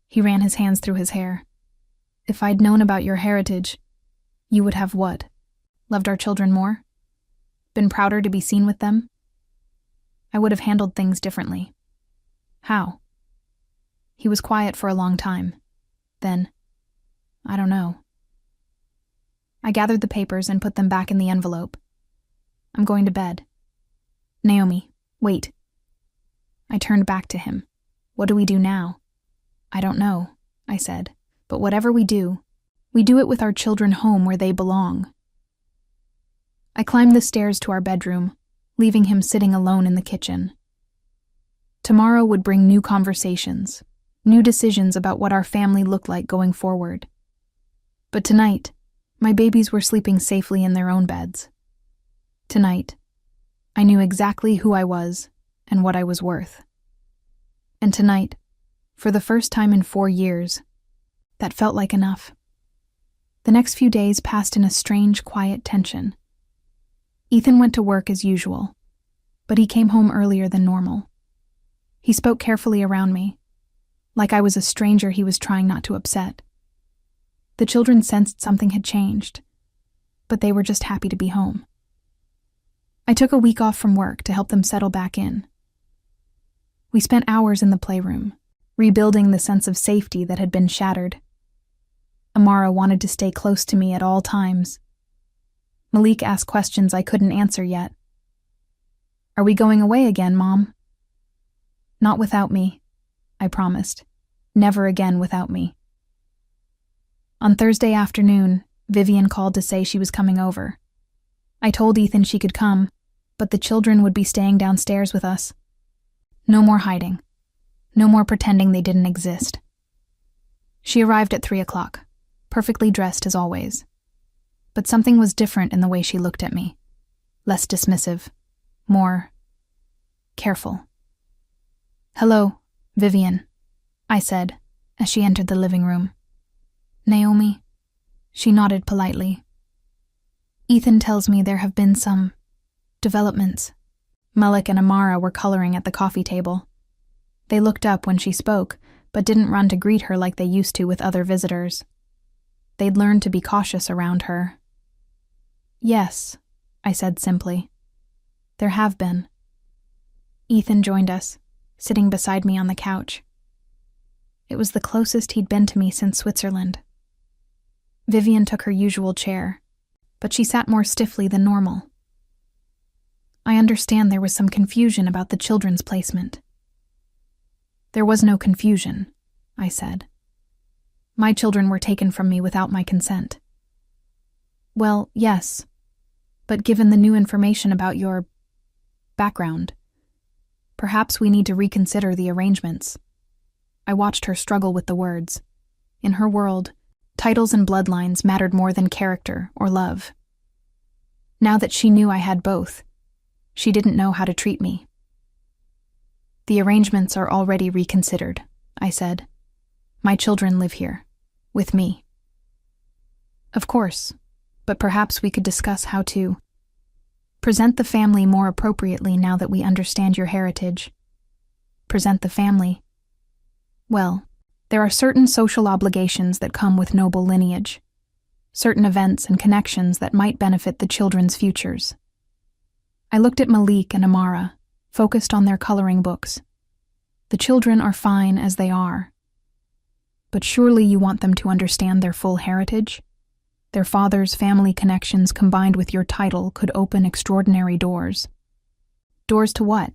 He ran his hands through his hair. "If I'd known about your heritage, you would have what? Loved our children more? Been prouder to be seen with them? I would have handled things differently." "How?" He was quiet for a long time. Then, "I don't know." I gathered the papers and put them back in the envelope. "I'm going to bed." "Naomi, wait." I turned back to him. "What do we do now?" "I don't know," I said. "But whatever we do it with our children home where they belong." I climbed the stairs to our bedroom, leaving him sitting alone in the kitchen. Tomorrow would bring new conversations, new decisions about what our family looked like going forward. But tonight, my babies were sleeping safely in their own beds. Tonight, I knew exactly who I was and what I was worth. And tonight, for the first time in 4 years, that felt like enough. The next few days passed in a strange, quiet tension. Ethan went to work as usual, but he came home earlier than normal. He spoke carefully around me, like I was a stranger he was trying not to upset. The children sensed something had changed, but they were just happy to be home. I took a week off from work to help them settle back in. We spent hours in the playroom, rebuilding the sense of safety that had been shattered. Amara wanted to stay close to me at all times. Malik asked questions I couldn't answer yet. "Are we going away again, Mom?" "Not without me," I promised. "Never again without me." On Thursday afternoon, Vivian called to say she was coming over. I told Ethan she could come, but the children would be staying downstairs with us. No more hiding. No more pretending they didn't exist. She arrived at 3 o'clock, perfectly dressed as always. But something was different in the way she looked at me. Less dismissive. More careful. "Hello, Vivian," I said as she entered the living room. "Naomi?" She nodded politely. "Ethan tells me there have been some developments." Malik and Amara were coloring at the coffee table. They looked up when she spoke, but didn't run to greet her like they used to with other visitors. They'd learned to be cautious around her. "Yes," I said simply. "There have been." Ethan joined us, sitting beside me on the couch. It was the closest he'd been to me since Switzerland. Vivian took her usual chair, but she sat more stiffly than normal. "I understand there was some confusion about the children's placement." "There was no confusion," I said. "My children were taken from me without my consent." "Well, yes, but given the new information about your background, perhaps we need to reconsider the arrangements." I watched her struggle with the words. In her world, titles and bloodlines mattered more than character or love. Now that she knew I had both, she didn't know how to treat me. "The arrangements are already reconsidered," I said. "My children live here, with me." "Of course, but perhaps we could discuss how to present the family more appropriately now that we understand your heritage." "Present the family?" "Well, there are certain social obligations that come with noble lineage, certain events and connections that might benefit the children's futures." I looked at Malik and Amara, focused on their coloring books. The children are fine as they are. But surely you want them to understand their full heritage? Their father's family connections combined with your title could open extraordinary doors. Doors to what?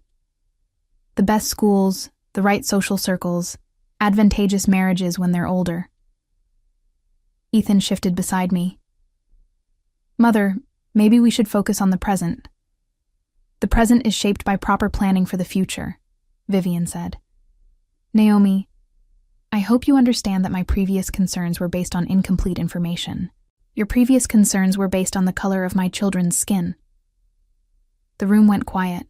The best schools, the right social circles, advantageous marriages when they're older. Ethan shifted beside me. Mother, maybe we should focus on the present. The present is shaped by proper planning for the future, Vivian said. Naomi, I hope you understand that my previous concerns were based on incomplete information. Your previous concerns were based on the color of my children's skin. The room went quiet.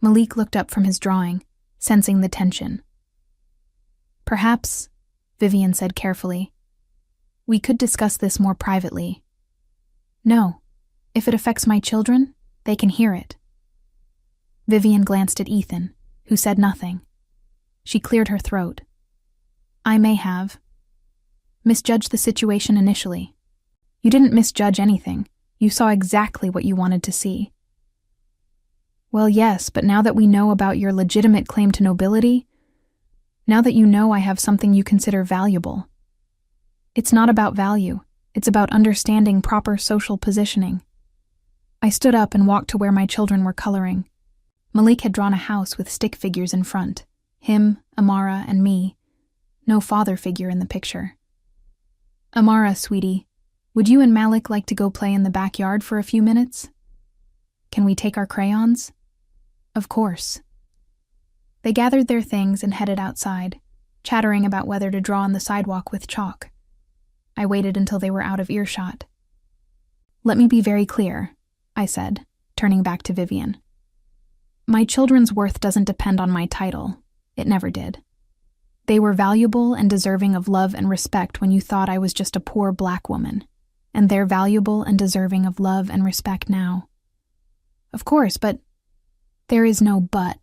Malik looked up from his drawing, sensing the tension. Perhaps, Vivian said carefully, we could discuss this more privately. No, if it affects my children, they can hear it. Vivian glanced at Ethan, who said nothing. She cleared her throat. I may have misjudged the situation initially. You didn't misjudge anything. You saw exactly what you wanted to see. Well, yes, but now that we know about your legitimate claim to nobility, now that you know I have something you consider valuable. It's not about value. It's about understanding proper social positioning. I stood up and walked to where my children were coloring. Malik had drawn a house with stick figures in front. Him, Amara, and me. No father figure in the picture. Amara, sweetie, would you and Malik like to go play in the backyard for a few minutes? Can we take our crayons? Of course. They gathered their things and headed outside, chattering about whether to draw on the sidewalk with chalk. I waited until they were out of earshot. Let me be very clear, I said, turning back to Vivian. My children's worth doesn't depend on my title. It never did. They were valuable and deserving of love and respect when you thought I was just a poor black woman, and they're valuable and deserving of love and respect now. Of course, but there is no but.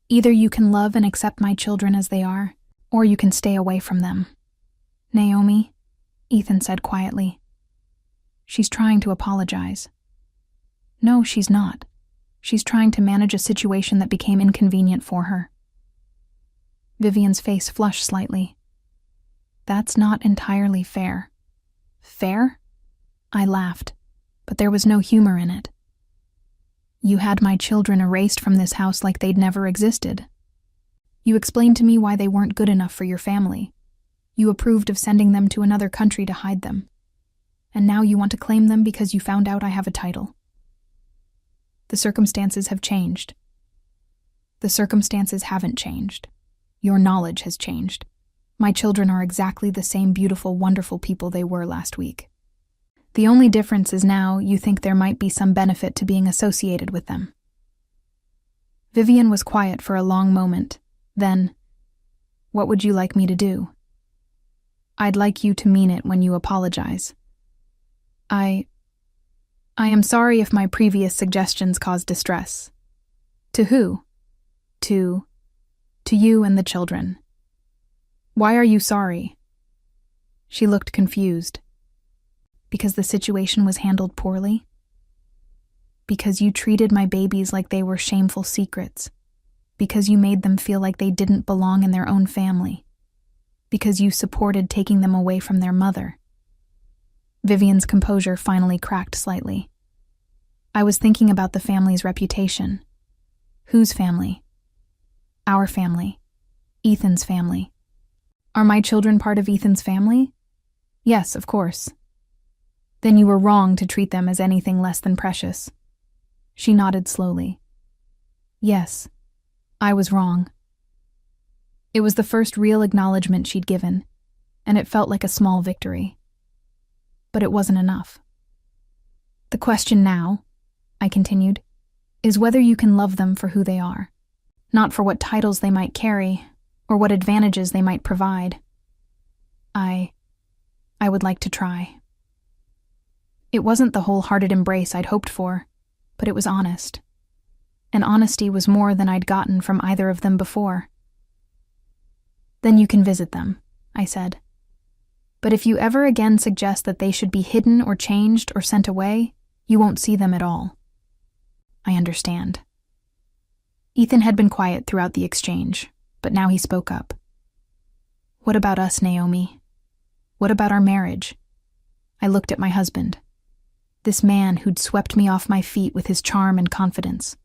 Either you can love and accept my children as they are, or you can stay away from them. Naomi, Ethan said quietly. She's trying to apologize. No, she's not. She's trying to manage a situation that became inconvenient for her. Vivian's face flushed slightly. That's not entirely fair. Fair? I laughed, but there was no humor in it. You had my children erased from this house like they'd never existed. You explained to me why they weren't good enough for your family. You approved of sending them to another country to hide them. And now you want to claim them because you found out I have a title. The circumstances have changed. The circumstances haven't changed. Your knowledge has changed. My children are exactly the same beautiful, wonderful people they were last week. The only difference is now you think there might be some benefit to being associated with them. Vivian was quiet for a long moment. Then, what would you like me to do? I'd like you to mean it when you apologize. I am sorry if my previous suggestions caused distress. To who? To you and the children. Why are you sorry? She looked confused. Because the situation was handled poorly? Because you treated my babies like they were shameful secrets? Because you made them feel like they didn't belong in their own family? Because you supported taking them away from their mother? Vivian's composure finally cracked slightly. I was thinking about the family's reputation. Whose family? Our family. Ethan's family. Are my children part of Ethan's family? Yes, of course. Then you were wrong to treat them as anything less than precious. She nodded slowly. Yes, I was wrong. It was the first real acknowledgement she'd given, and it felt like a small victory. But it wasn't enough. The question now, I continued, is whether you can love them for who they are, not for what titles they might carry or what advantages they might provide. I would like to try. It wasn't the wholehearted embrace I'd hoped for, but it was honest. And honesty was more than I'd gotten from either of them before. Then you can visit them, I said. But if you ever again suggest that they should be hidden or changed or sent away, you won't see them at all. I understand. Ethan had been quiet throughout the exchange, but now he spoke up. "What about us, Naomi? What about our marriage?" I looked at my husband. This man who'd swept me off my feet with his charm and confidence,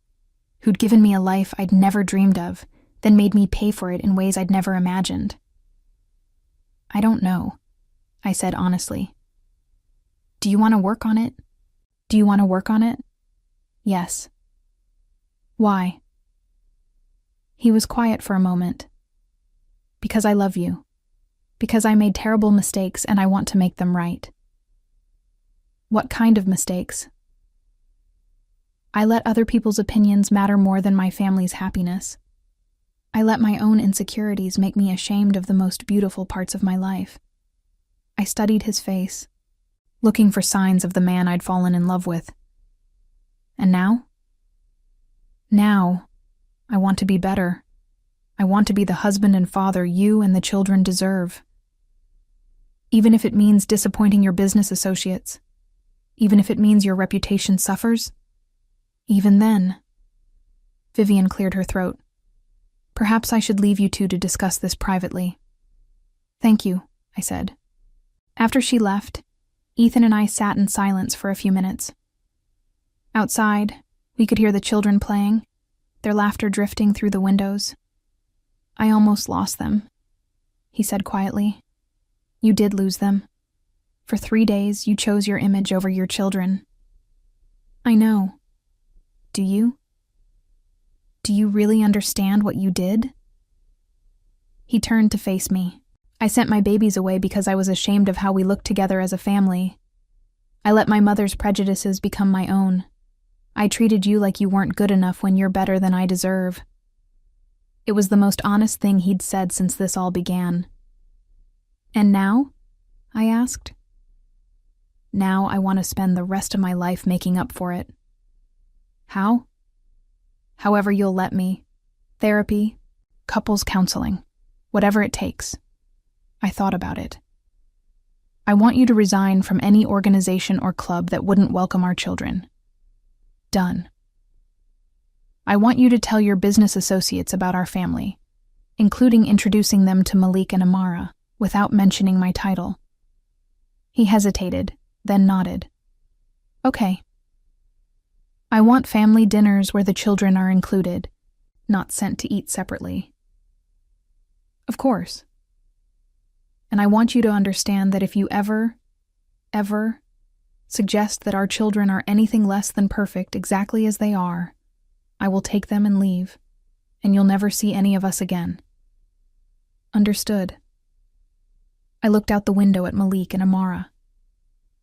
who'd given me a life I'd never dreamed of, then made me pay for it in ways I'd never imagined. "I don't know," I said honestly. "Do you want to work on it? Do you want to work on it?" "Yes." "Why?" He was quiet for a moment. "Because I love you. Because I made terrible mistakes and I want to make them right." "What kind of mistakes?" "I let other people's opinions matter more than my family's happiness. I let my own insecurities make me ashamed of the most beautiful parts of my life." I studied his face, looking for signs of the man I'd fallen in love with. "And now?" "Now, I want to be better. I want to be the husband and father you and the children deserve. Even if it means disappointing your business associates, even if it means your reputation suffers, even then." Vivian cleared her throat. "Perhaps I should leave you two to discuss this privately." "Thank you," I said. After she left, Ethan and I sat in silence for a few minutes. Outside, we could hear the children playing, their laughter drifting through the windows. "I almost lost them," he said quietly. "You did lose them. For 3 days, you chose your image over your children." "I know. Do you? Do you really understand what you did?" He turned to face me. "I sent my babies away because I was ashamed of how we looked together as a family. I let my mother's prejudices become my own. I treated you like you weren't good enough when you're better than I deserve." It was the most honest thing he'd said since this all began. "And now?" I asked. "Now I want to spend the rest of my life making up for it." "How?" "However you'll let me. Therapy, couples counseling, whatever it takes." I thought about it. "I want you to resign from any organization or club that wouldn't welcome our children." Done. "I want you to tell your business associates about our family, including introducing them to Malik and Amara, without mentioning my title." He hesitated, then nodded. "Okay." "I want family dinners where the children are included, not sent to eat separately." "Of course." "And I want you to understand that if you ever suggest that our children are anything less than perfect exactly as they are, I will take them and leave, and you'll never see any of us again." "Understood." I looked out the window at Malik and Amara.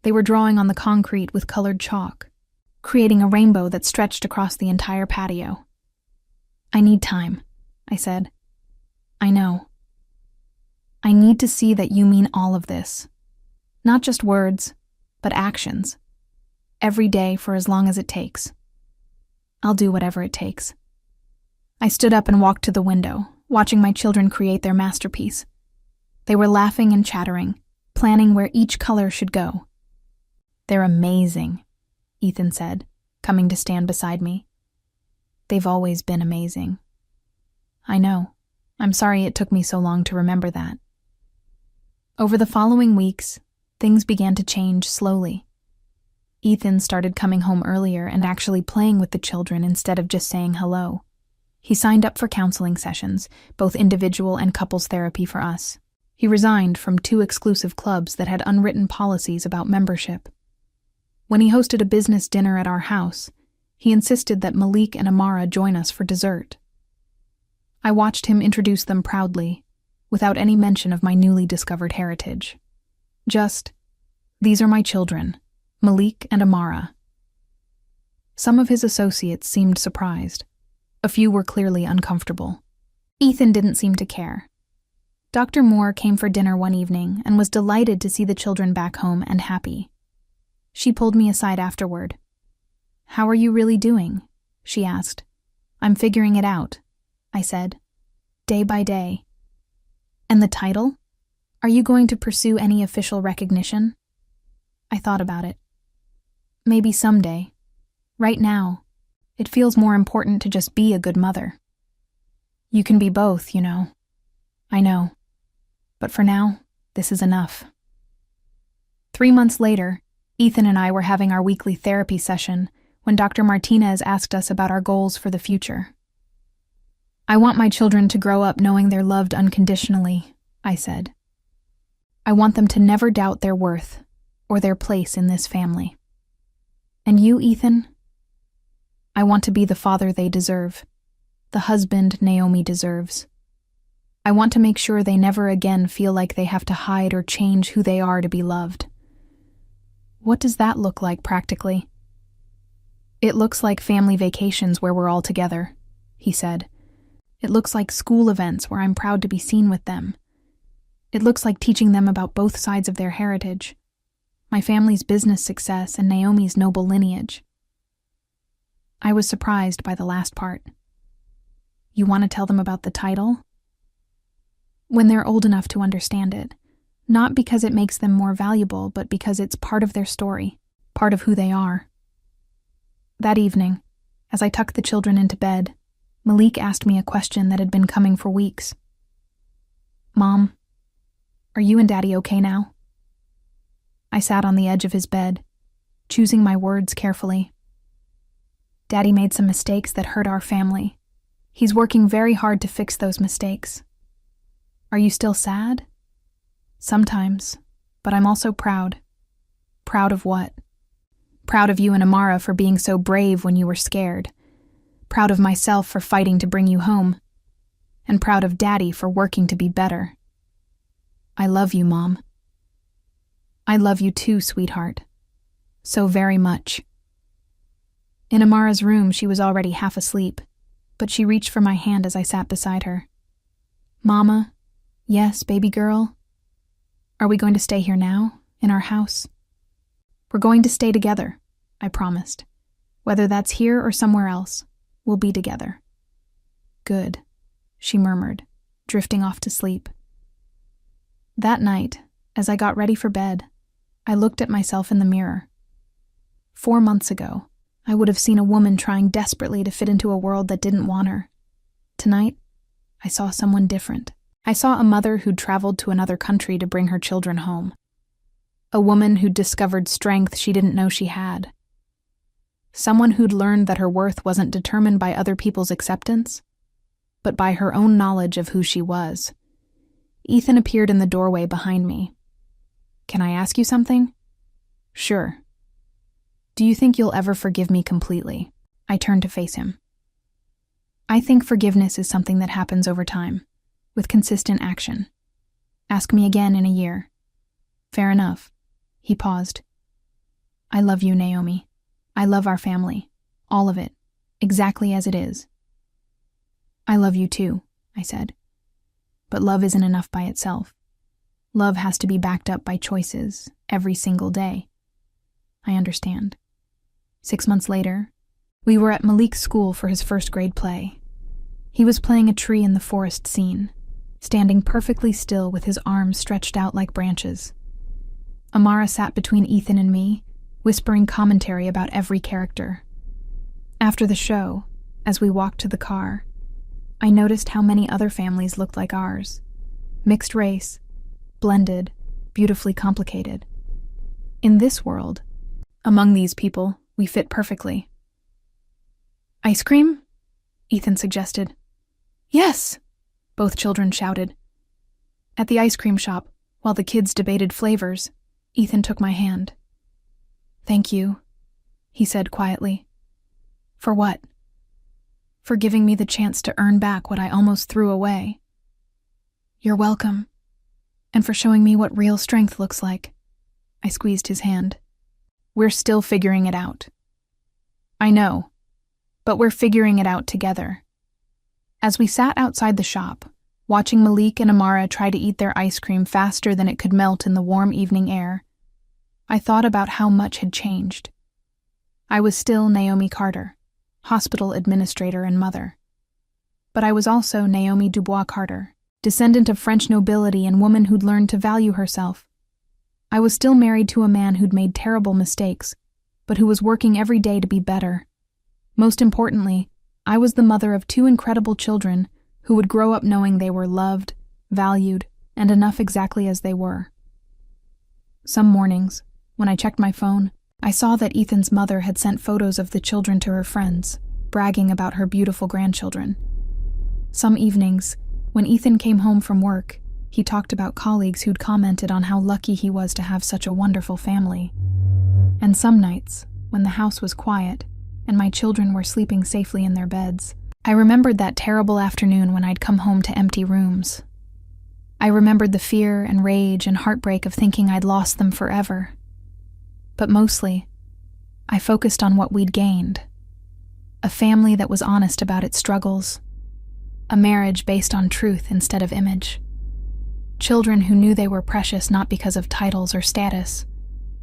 They were drawing on the concrete with colored chalk, creating a rainbow that stretched across the entire patio. "I need time," I said. "I know. I need to see that you mean all of this. Not just words, but actions. Every day for as long as it takes. I'll do whatever it takes." I stood up and walked to the window, watching my children create their masterpiece. They were laughing and chattering, planning where each color should go. "They're amazing," Ethan said, coming to stand beside me. "They've always been amazing." "I know. I'm sorry it took me so long to remember that." Over the following weeks, things began to change slowly. Ethan started coming home earlier and actually playing with the children instead of just saying hello. He signed up for counseling sessions, both individual and couples therapy for us. He resigned from 2 exclusive clubs that had unwritten policies about membership. When he hosted a business dinner at our house, he insisted that Malik and Amara join us for dessert. I watched him introduce them proudly, without any mention of my newly discovered heritage. Just, "These are my children, Malik and Amara." Some of his associates seemed surprised. A few were clearly uncomfortable. Ethan didn't seem to care. Dr. Moore came for dinner one evening and was delighted to see the children back home and happy. She pulled me aside afterward. "How are you really doing?" she asked. "I'm figuring it out," I said. "Day by day." "And the title? Are you going to pursue any official recognition?" I thought about it. "Maybe someday. Right now, It feels more important to just be a good mother. You can be both, you know. I know. But for now, this is enough. 3 months later, Ethan and I were having our weekly therapy session when Dr. Martinez asked us about our goals for the future. I want my children to grow up knowing they're loved unconditionally, I said. I want them to never doubt their worth or their place in this family. And you, Ethan? I want to be the father they deserve, the husband Naomi deserves. I want to make sure they never again feel like they have to hide or change who they are to be loved. What does that look like practically? It looks like family vacations where we're all together, he said. It looks like school events where I'm proud to be seen with them. It looks like teaching them about both sides of their heritage, my family's business success and Naomi's noble lineage. I was surprised by the last part. You want to tell them about the title? When they're old enough to understand it, not because it makes them more valuable, but because it's part of their story, part of who they are. That evening, as I tucked the children into bed, Malik asked me a question that had been coming for weeks. Mom, are you and Daddy okay now? I sat on the edge of his bed, choosing my words carefully. Daddy made some mistakes that hurt our family. He's working very hard to fix those mistakes. Are you still sad? Sometimes, but I'm also proud. Proud of what? Proud of you and Amara for being so brave when you were scared. Proud of myself for fighting to bring you home. And proud of Daddy for working to be better. I love you, Mom. I love you too, sweetheart. So very much. In Amara's room, she was already half asleep, but she reached for my hand as I sat beside her. Mama, yes, baby girl? Are we going to stay here now, in our house? We're going to stay together, I promised. Whether that's here or somewhere else, we'll be together. Good, she murmured, drifting off to sleep. That night, as I got ready for bed, I looked at myself in the mirror. 4 months ago, I would have seen a woman trying desperately to fit into a world that didn't want her. Tonight, I saw someone different. I saw a mother who'd traveled to another country to bring her children home. A woman who'd discovered strength she didn't know she had. Someone who'd learned that her worth wasn't determined by other people's acceptance, but by her own knowledge of who she was. Ethan appeared in the doorway behind me. Can I ask you something? Sure. Do you think you'll ever forgive me completely? I turned to face him. I think forgiveness is something that happens over time, with consistent action. Ask me again in a year. Fair enough. He paused. I love you, Naomi. I love our family. All of it. Exactly as it is. I love you too, I said. But love isn't enough by itself. Love has to be backed up by choices, every single day. I understand. 6 months later, we were at Malik's school for his first grade play. He was playing a tree in the forest scene, standing perfectly still with his arms stretched out like branches. Amara sat between Ethan and me, whispering commentary about every character. After the show, as we walked to the car, I noticed how many other families looked like ours. Mixed race, blended, beautifully complicated. In this world, among these people, we fit perfectly. Ice cream? Ethan suggested. Yes! Both children shouted. At the ice cream shop, while the kids debated flavors, Ethan took my hand. Thank you, he said quietly. For what? For giving me the chance to earn back what I almost threw away. You're welcome. And for showing me what real strength looks like. I squeezed his hand. We're still figuring it out. I know, but we're figuring it out together. As we sat outside the shop, watching Malik and Amara try to eat their ice cream faster than it could melt in the warm evening air, I thought about how much had changed. I was still Naomi Carter, hospital administrator and mother. But I was also Naomi Dubois Carter, descendant of French nobility and woman who'd learned to value herself. I was still married to a man who'd made terrible mistakes, but who was working every day to be better. Most importantly, I was the mother of 2 incredible children who would grow up knowing they were loved, valued, and enough exactly as they were. Some mornings, when I checked my phone, I saw that Ethan's mother had sent photos of the children to her friends, bragging about her beautiful grandchildren. Some evenings, when Ethan came home from work, he talked about colleagues who'd commented on how lucky he was to have such a wonderful family. And some nights, when the house was quiet and my children were sleeping safely in their beds, I remembered that terrible afternoon when I'd come home to empty rooms. I remembered the fear and rage and heartbreak of thinking I'd lost them forever. But mostly, I focused on what we'd gained. A family that was honest about its struggles. A marriage based on truth instead of image. Children who knew they were precious not because of titles or status,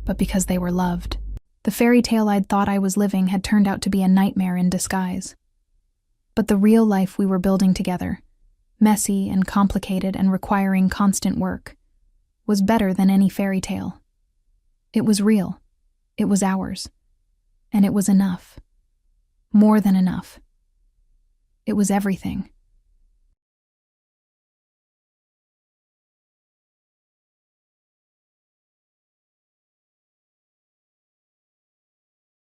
but because they were loved. The fairy tale I'd thought I was living had turned out to be a nightmare in disguise. But the real life we were building together, messy and complicated and requiring constant work, was better than any fairy tale. It was real. It was ours. And it was enough. More than enough. It was everything.